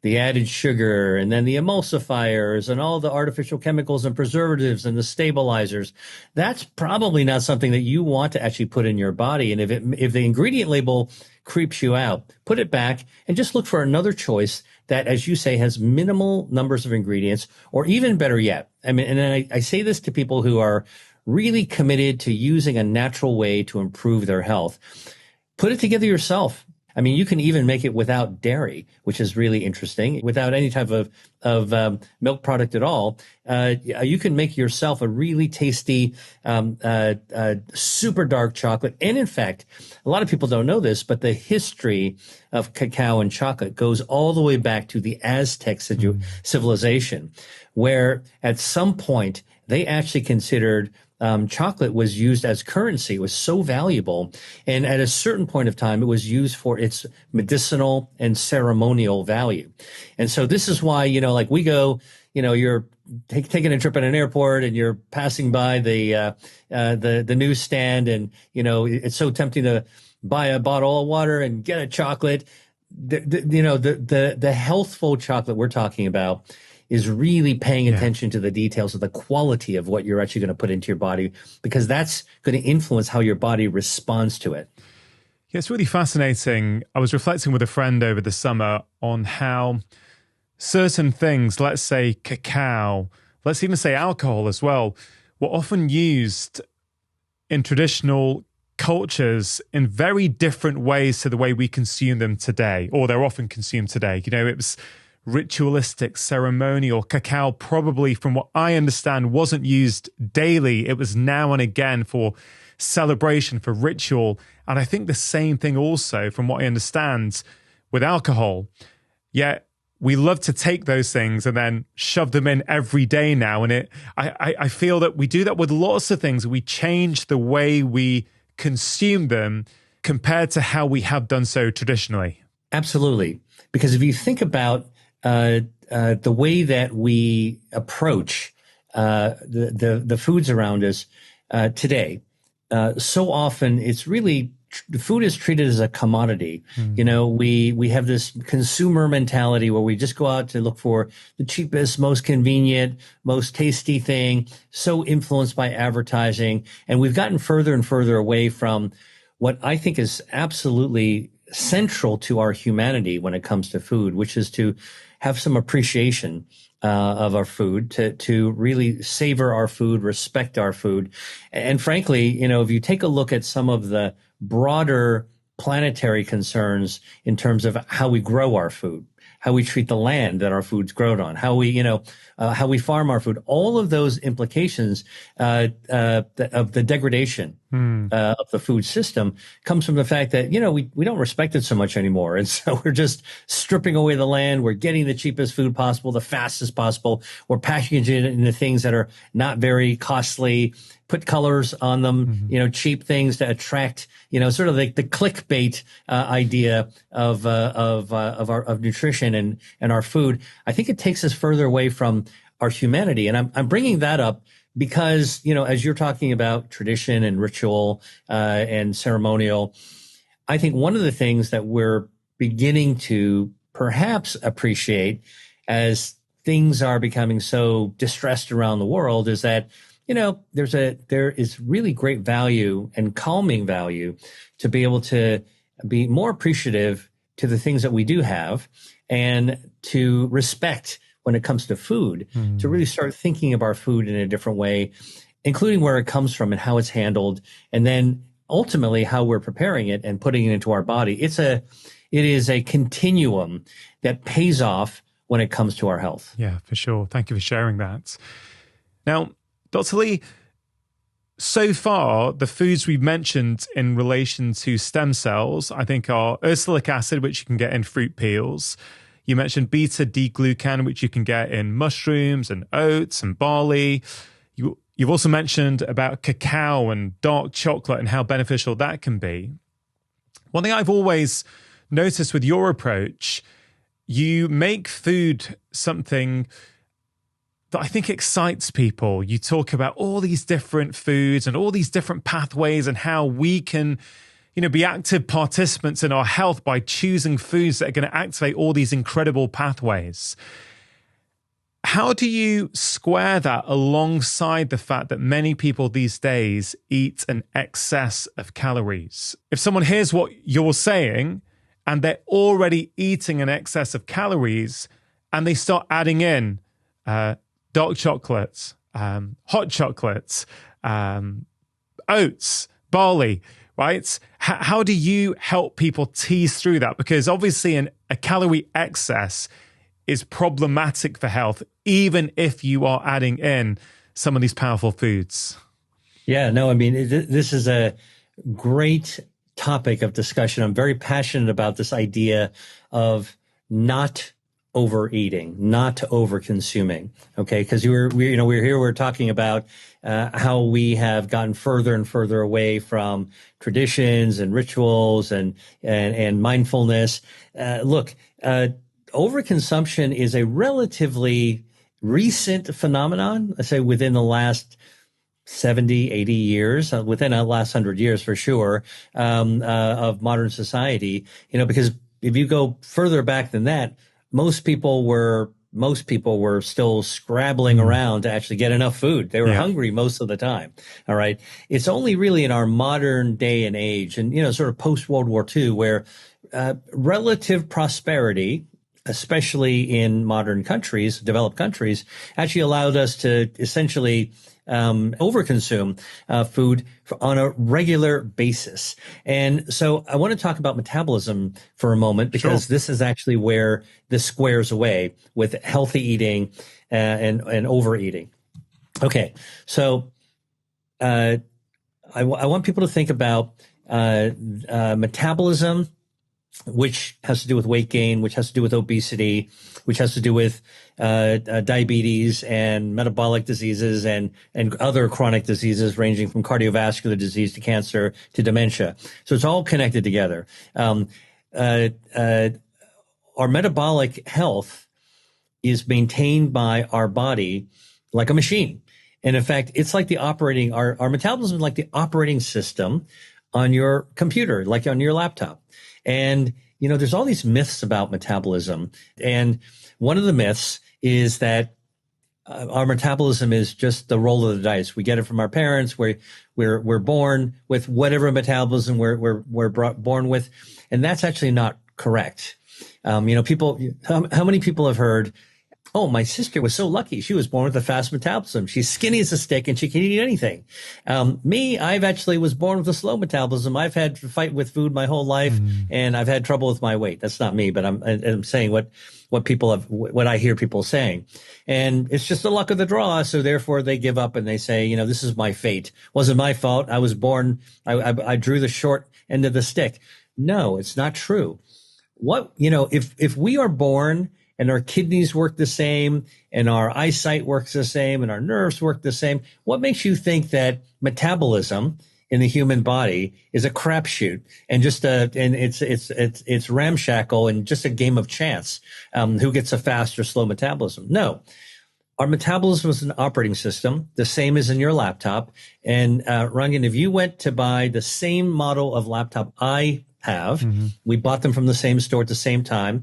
the added sugar and then the emulsifiers and all the artificial chemicals and preservatives and the stabilizers, that's probably not something that you want to actually put in your body. And if the ingredient label creeps you out, put it back and just look for another choice that, as you say, has minimal numbers of ingredients, or even better yet. I mean, and I say this to people who are really committed to using a natural way to improve their health. Put it together yourself. I mean, you can even make it without dairy, which is really interesting, without any type of milk product at all. You can make yourself a really tasty, super dark chocolate. And in fact, a lot of people don't know this, but the history of cacao and chocolate goes all the way back to the Aztec civilization, where at some point they actually considered chocolate was used as currency. It was so valuable. And at a certain point of time, it was used for its medicinal and ceremonial value. And so this is why, like we go, you're taking a trip at an airport and you're passing by the newsstand, and, it's so tempting to buy a bottle of water and get a chocolate. The healthful chocolate we're talking about is really paying attention to the details of the quality of what you're actually going to put into your body, because that's going to influence how your body responds to it. Yeah, it's really fascinating. I was reflecting with a friend over the summer on how certain things, let's say cacao, let's even say alcohol as well, were often used in traditional cultures in very different ways to the way we consume them today, or they're often consumed today. It was ritualistic, ceremonial. Cacao probably, from what I understand, wasn't used daily. It was now and again for celebration, for ritual. And I think the same thing also, from what I understand, with alcohol. Yet we love to take those things and then shove them in every day now. And I feel that we do that with lots of things. We change the way we consume them compared to how we have done so traditionally. Absolutely. Because if you think about the way that we approach the foods around us today, so often it's really food is treated as a commodity. We have this consumer mentality where we just go out to look for the cheapest, most convenient, most tasty thing, so influenced by advertising. And we've gotten further and further away from what I think is absolutely central to our humanity when it comes to food, which is to have some appreciation of our food, to really savor our food, respect our food. And frankly, if you take a look at some of the broader planetary concerns in terms of how we grow our food, how we treat the land that our food's grown on, how we farm our food, all of those implications of the degradation of the food system comes from the fact that, we don't respect it so much anymore. And so we're just stripping away the land. We're getting the cheapest food possible, the fastest possible. We're packaging it into things that are not very costly, put colors on them, cheap things to attract, sort of like the clickbait idea of nutrition and our food. I think it takes us further away from our humanity. And I'm bringing that up because, as you're talking about tradition and ritual and ceremonial, I think one of the things that we're beginning to perhaps appreciate as things are becoming so distressed around the world is that, there is really great value and calming value to be able to be more appreciative to the things that we do have, and to respect when it comes to food, to really start thinking of our food in a different way, including where it comes from and how it's handled, and then ultimately how we're preparing it and putting it into our body. It is a continuum that pays off when it comes to our health. Yeah, for sure. Thank you for sharing that. Now, Dr. Lee, so far, the foods we've mentioned in relation to stem cells, I think, are uracilic acid, which you can get in fruit peels. You mentioned beta-D-glucan, which you can get in mushrooms and oats and barley. You've also mentioned about cacao and dark chocolate and how beneficial that can be. One thing I've always noticed with your approach, you make food something that I think excites people. You talk about all these different foods and all these different pathways and how we can, be active participants in our health by choosing foods that are going to activate all these incredible pathways. How do you square that alongside the fact that many people these days eat an excess of calories? If someone hears what you're saying and they're already eating an excess of calories and they start adding in dark chocolates, hot chocolates, oats, barley, right? How do you help people tease through that? Because obviously a calorie excess is problematic for health, even if you are adding in some of these powerful foods. Yeah, no, I mean, this is a great topic of discussion. I'm very passionate about this idea of not overeating, not over consuming. Okay, because we're talking about how we have gotten further and further away from traditions and rituals and mindfulness. Look, overconsumption is a relatively recent phenomenon. I say within the last 70, 80 years, within the last 100 years for sure, of modern society, because if you go further back than that, most people were still scrabbling around to actually get enough food. They were hungry most of the time. All right. It's only really in our modern day and age and, sort of post World War II where, relative prosperity, especially in modern countries, developed countries, actually allowed us to essentially overconsume food on a regular basis. And so I want to talk about metabolism for a moment because this is actually where this squares away with healthy eating and overeating. Okay, so I want people to think about metabolism, which has to do with weight gain, which has to do with obesity, which has to do with diabetes and metabolic diseases and other chronic diseases ranging from cardiovascular disease to cancer to dementia. So it's all connected together. Our metabolic health is maintained by our body like a machine. And in fact, it's like our metabolism is like the operating system on your computer, like on your laptop. And, there's all these myths about metabolism. And one of the myths is that our metabolism is just the roll of the dice. We get it from our parents. We're born with whatever metabolism we're born with. And that's actually not correct. How many people have heard, oh, my sister was so lucky. She was born with a fast metabolism. She's skinny as a stick and she can eat anything. Me, I've actually was born with a slow metabolism. I've had to fight with food my whole life and I've had trouble with my weight. That's not me, but I'm saying what I hear people saying. And it's just the luck of the draw. So therefore they give up and they say, this is my fate. Wasn't my fault. I was born. I drew the short end of the stick. No, it's not true. If we are born and our kidneys work the same and our eyesight works the same and our nerves work the same, what makes you think that metabolism in the human body is a crapshoot and it's ramshackle and just a game of chance, who gets a fast or slow metabolism? No. Our metabolism is an operating system, the same as in your laptop. And Rangan, if you went to buy the same model of laptop I have, we bought them from the same store at the same time.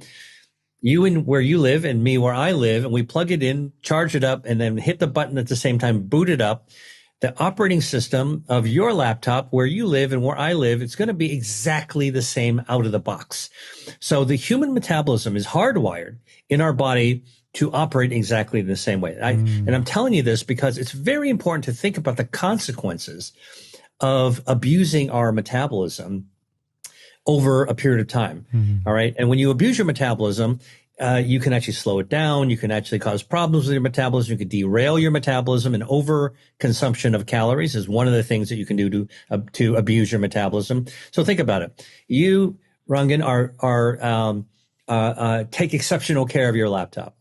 You in where you live and me where I live, and we plug it in, charge it up, and then hit the button at the same time, boot it up. The operating system of your laptop where you live and where I live, it's going to be exactly the same out of the box. So the human metabolism is hardwired in our body to operate exactly the same way. And I'm telling you this because it's very important to think about the consequences of abusing our metabolism over a period of time. All right. And when you abuse your metabolism, you can actually slow it down. You can actually cause problems with your metabolism. You can derail your metabolism, and overconsumption of calories is one of the things that you can do to abuse your metabolism. So think about it. You, Rangan, take exceptional care of your laptop.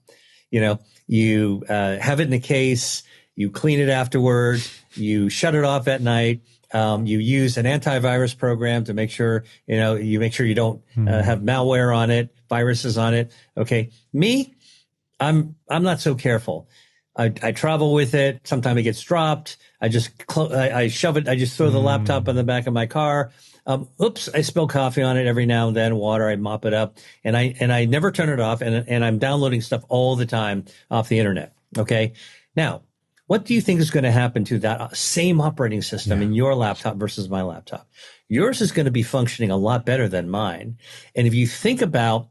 You have it in a case, you clean it afterwards, you shut it off at night. You use an antivirus program to make sure, you don't have malware on it, viruses on it. Okay. Me, I'm not so careful. I travel with it. Sometimes it gets dropped. I shove it. I just throw the laptop on the back of my car. Oops, I spill coffee on it every now and then, water, I mop it up, and I never turn it off. And I'm downloading stuff all the time off the internet. Okay. Now, what do you think is going to happen to that same operating system in your laptop versus my laptop? Yours is going to be functioning a lot better than mine. And if you think about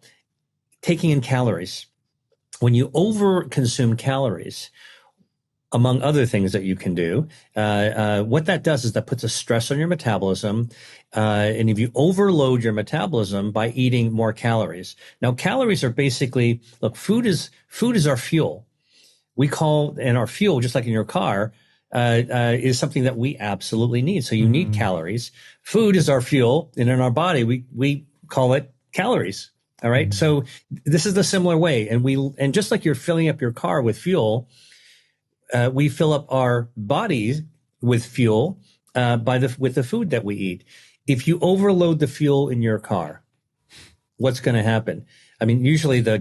taking in calories, when you overconsume calories, among other things that you can do. What that does is that puts a stress on your metabolism. And if you overload your metabolism by eating more calories. Now, calories are basically, look, food is our fuel. And our fuel, just like in your car, is something that we absolutely need. So you need calories. Food is our fuel, and in our body, we call it calories. All right. So this is the similar way. And just like you're filling up your car with fuel, we fill up our bodies with fuel with the food that we eat. If you overload the fuel in your car, what's going to happen? I mean, usually the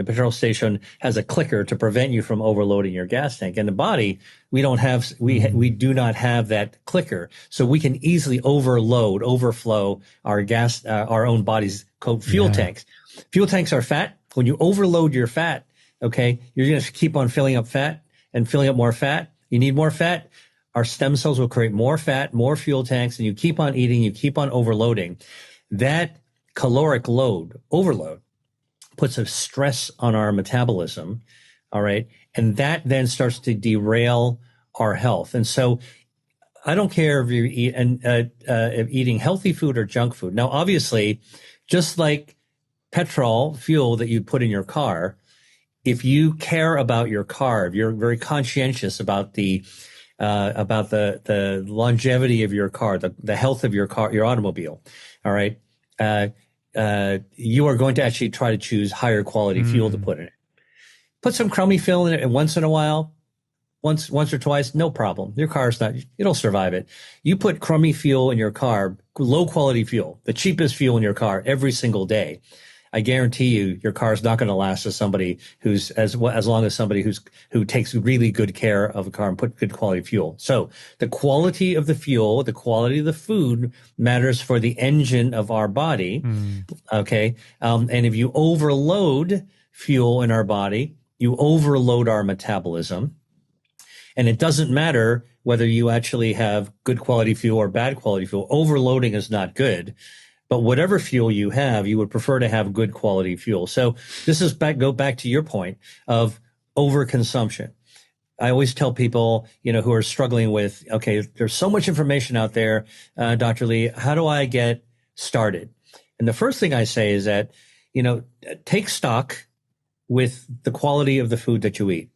petrol station has a clicker to prevent you from overloading your gas tank. In the body, we do not have that clicker. So we can easily overflow our own body's fuel tanks. Fuel tanks are fat. When you overload your fat, okay, you're going to keep on filling up fat and filling up more fat. You need more fat. Our stem cells will create more fat, more fuel tanks, and you keep on eating, you keep on overloading. That caloric overload, puts a stress on our metabolism, all right? And that then starts to derail our health. And so I don't care if you're eating healthy food or junk food. Now, obviously, just like fuel that you put in your car, if you care about your car, if you're very conscientious about the longevity of your car, the health of your car, your automobile, all right, you are going to actually try to choose higher quality fuel to put in it. Put some crummy fuel in it, and once in a while, once or twice, no problem. Your car's it'll survive it. You put crummy fuel in your car, low quality fuel, the cheapest fuel in your car every single day. I guarantee you, your car is not going to last as somebody as long as somebody who takes really good care of a car and put good quality fuel. So the quality of the fuel, the quality of the food matters for the engine of our body. Okay. And if you overload fuel in our body, you overload our metabolism. And it doesn't matter whether you actually have good quality fuel or bad quality fuel. Overloading is not good. But whatever fuel you have, you would prefer to have good quality fuel. So this is go back to your point of overconsumption. I always tell people, who are struggling with, okay, there's so much information out there, Dr. Lee, how do I get started? And the first thing I say is that, take stock with the quality of the food that you eat.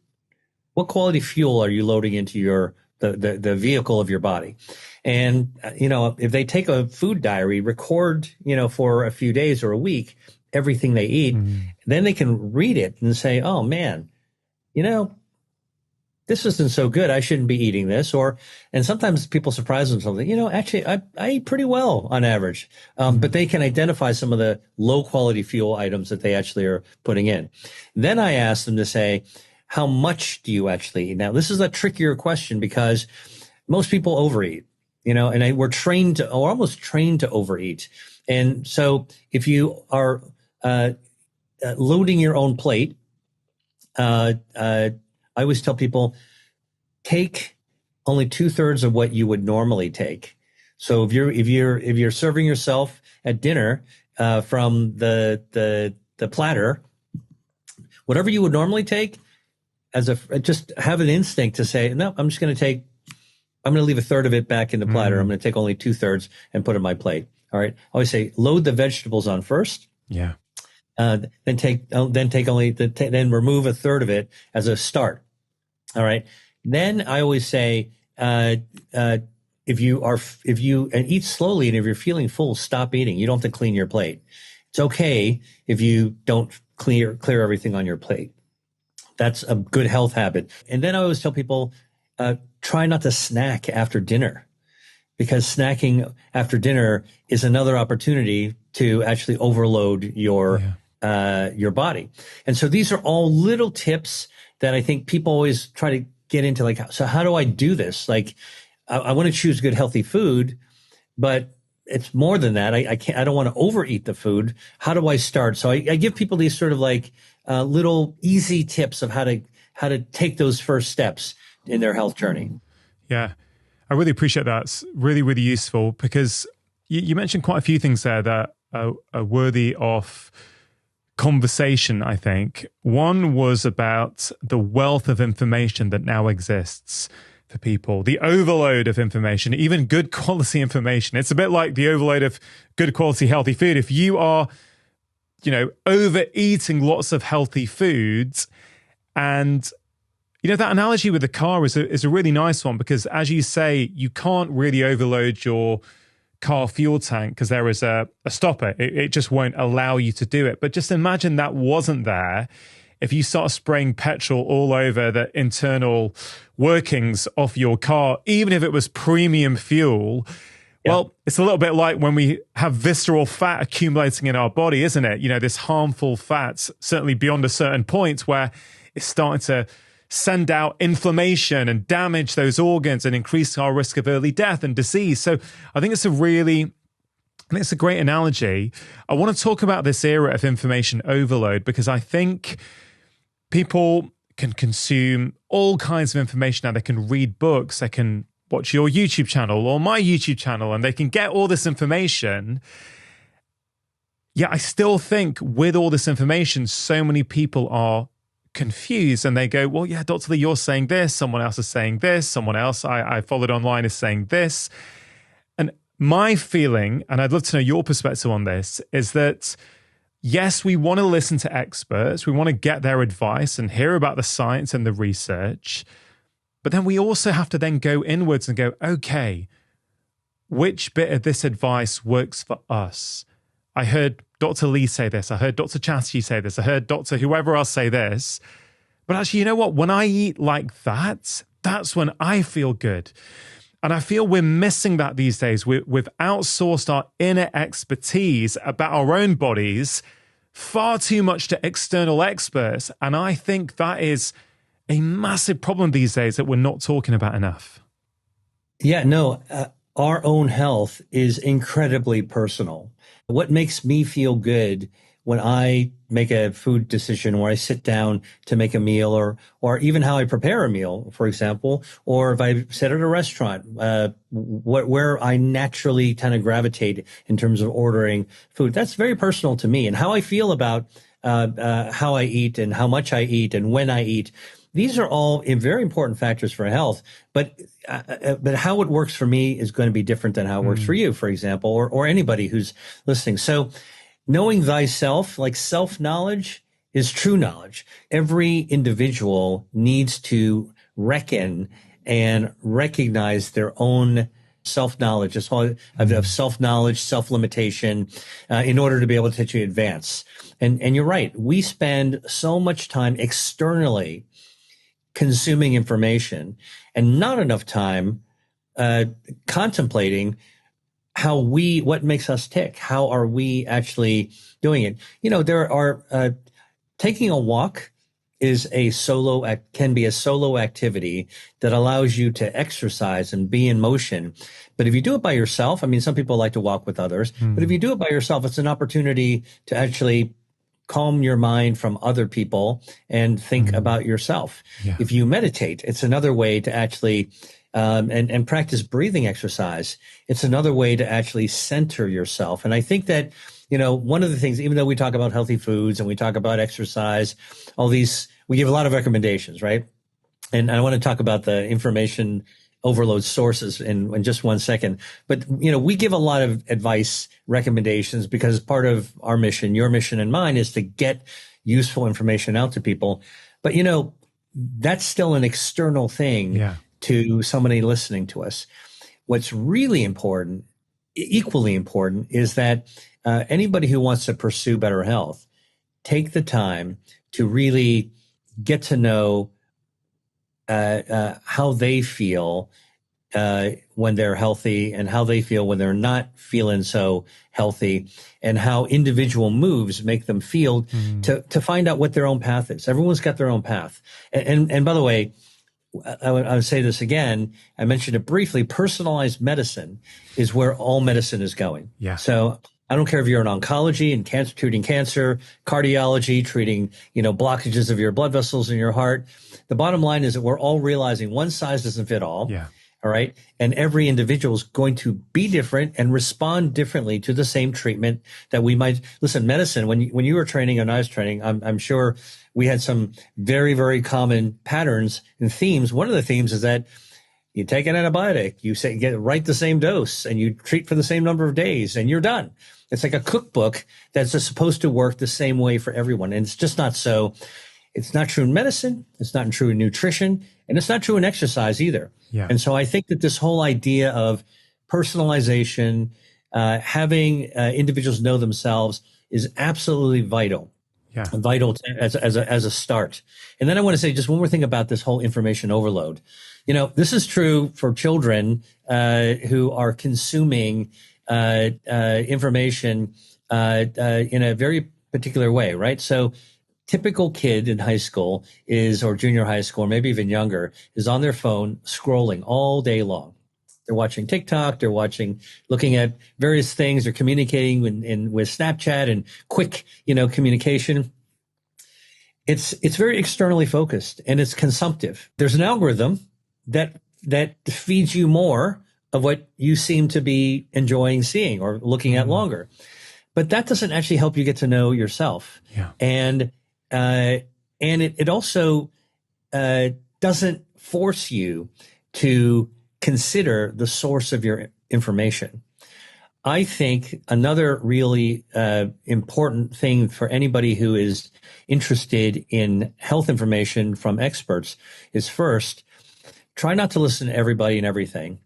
What quality fuel are you loading into the vehicle of your body? And, if they take a food diary, record, for a few days or a week, everything they eat, then they can read it and say, oh man, this isn't so good. I shouldn't be eating this. And sometimes people surprise themselves. Actually, I eat pretty well on average. But they can identify some of the low quality fuel items that they actually are putting in. Then I ask them to say, how much do you actually eat? Now, this is a trickier question because most people overeat, and we're almost trained to overeat. And so if you are loading your own plate, I always tell people, take only 2/3 of what you would normally take. So if you're serving yourself at dinner from the platter, whatever you would normally take, just have an instinct to say, no, I'm going to leave 1/3 of it back in the platter. I'm going to take only 2/3 and put it on my plate. All right. I always say, load the vegetables on first. Yeah. Then remove 1/3 of it as a start. All right. Then I always say, if you eat slowly and if you're feeling full, stop eating. You don't have to clean your plate. It's okay if you don't clear everything on your plate. That's a good health habit. And then I always tell people, try not to snack after dinner, because snacking after dinner is another opportunity to actually overload your body. And so these are all little tips that I think people always try to get into, like, so how do I do this? Like, I want to choose good, healthy food, but it's more than that. I don't want to overeat the food. How do I start? So I give people these sort of like little easy tips of how to take those first steps in their health journey. Yeah, I really appreciate that. It's really, really useful, because you mentioned quite a few things there that are worthy of conversation, I think. One was about the wealth of information that now exists for people, the overload of information, even good quality information. It's a bit like the overload of good quality healthy food. If you are, overeating lots of healthy foods, and that analogy with the car is a really nice one, because as you say, you can't really overload your car fuel tank because there is a stopper. It just won't allow you to do it. But just imagine that wasn't there. If you start spraying petrol all over the internal workings of your car, even if it was premium fuel, well, it's a little bit like when we have visceral fat accumulating in our body, isn't it? This harmful fats, certainly beyond a certain point where it's starting to send out inflammation and damage those organs and increase our risk of early death and disease. So I think it's a great analogy. I want to talk about this era of information overload, because I think people can consume all kinds of information now. They can read books, they can watch your YouTube channel or my YouTube channel, and they can get all this information. Yeah, I still think with all this information, so many people are confused, and they go, well, yeah, Dr. Lee, you're saying this, someone else is saying this, someone else I followed online is saying this. And my feeling, and I'd love to know your perspective on this, is that yes, we want to listen to experts, we want to get their advice and hear about the science and the research, but then we also have to then go inwards and go, okay, which bit of this advice works for us? I heard Dr. Lee say this. I heard Dr. Chatterjee say this. I heard Dr. whoever else say this. But actually, you know what? When I eat like that, that's when I feel good. And I feel we're missing that these days. We've outsourced our inner expertise about our own bodies far too much to external experts. And I think that is a massive problem these days that we're not talking about enough. Yeah, no, our own health is incredibly personal. What makes me feel good when I make a food decision, or I sit down to make a meal, or even how I prepare a meal, for example, or if I sit at a restaurant, where I naturally kind of gravitate in terms of ordering food, that's very personal to me. And how I feel about how I eat and how much I eat and when I eat, these are all very important factors for health. But how it works for me is going to be different than how it works for you, for example, or anybody who's listening. So knowing thyself, like self-knowledge, is true knowledge. Every individual needs to reckon and recognize their own self-knowledge, of self-knowledge, self-limitation, in order to be able to actually advance. And you're right. We spend so much time externally consuming information and not enough time contemplating what makes us tick. How are we actually doing it? There are taking a walk can be a solo activity that allows you to exercise and be in motion. But if you do it by yourself, I mean, some people like to walk with others, but if you do it by yourself, it's an opportunity to actually calm your mind from other people and think about yourself. Yeah. If you meditate, it's another way to actually and practice breathing exercise. It's another way to actually center yourself. And I think that, one of the things, even though we talk about healthy foods and we talk about exercise, we give a lot of recommendations, right? And I want to talk about the information overload sources in just one second. But, we give a lot of advice, recommendations, because part of our mission, your mission and mine, is to get useful information out to people. But, that's still an external thing to somebody listening to us. What's really important, equally important, is that anybody who wants to pursue better health, take the time to really get to know how they feel when they're healthy and how they feel when they're not feeling so healthy, and how individual moves make them feel, to find out what their own path is. Everyone's got their own path. And by the way, I would say this again, I mentioned it briefly, personalized medicine is where all medicine is going. Yeah. So I don't care if you're in oncology and cancer, treating cancer, cardiology, treating, blockages of your blood vessels in your heart. The bottom line is that we're all realizing one size doesn't fit all. Yeah. All right. And every individual is going to be different and respond differently to the same treatment that we might. Listen, medicine, when you were training and I was training, I'm sure we had some very, very common patterns and themes. One of the themes is that you take an antibiotic, you say, get right the same dose, and you treat for the same number of days, and you're done. It's like a cookbook that's just supposed to work the same way for everyone. And it's just not so. It's not true in medicine. It's not true in nutrition, and it's not true in exercise either. Yeah. And so I think that this whole idea of personalization, having individuals know themselves is absolutely vital. Yeah. Vital as a start. And then I want to say just one more thing about this whole information overload. This is true for children who are consuming information in a very particular way, right? So typical kid in high school or junior high school, or maybe even younger, is on their phone scrolling all day long. They're watching TikTok, they're looking at various things, they're communicating with Snapchat and quick, communication. It's very externally focused and it's consumptive. There's an algorithm that feeds you more of what you seem to be enjoying seeing or looking at longer. But that doesn't actually help you get to know yourself. Yeah. And it also doesn't force you to consider the source of your information. I think another really important thing for anybody who is interested in health information from experts is, first, try not to listen to everybody and everything.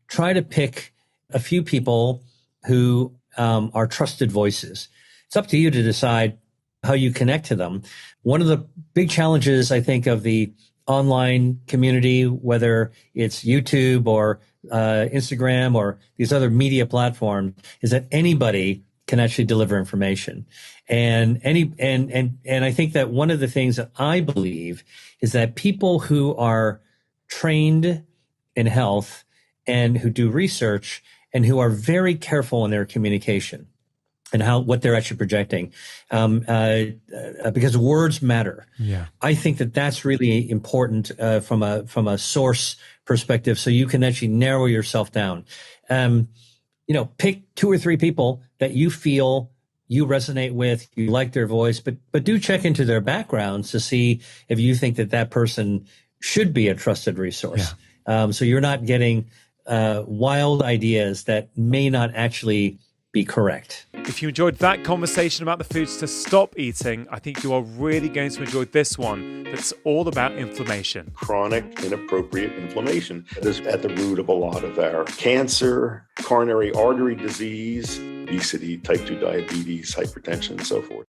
Try to pick a few people who are trusted voices. It's up to you to decide how you connect to them. One of the big challenges, I think, of the online community, whether it's YouTube or Instagram or these other media platforms, is that anybody can actually deliver information. And I think that one of the things that I believe is that people who are trained in health and who do research and who are very careful in their communication and what they're actually projecting, because words matter. Yeah. I think that that's really important from a source perspective, so you can actually narrow yourself down. Pick 2 or 3 people that you feel you resonate with, you like their voice, but do check into their backgrounds to see if you think that person should be a trusted resource. Yeah. So you're not getting wild ideas that may not actually be correct. If you enjoyed that conversation about the foods to stop eating, I think you are really going to enjoy this one that's all about inflammation. Chronic, inappropriate inflammation is at the root of a lot of our cancer, coronary artery disease, obesity, type 2 diabetes, hypertension, and so forth.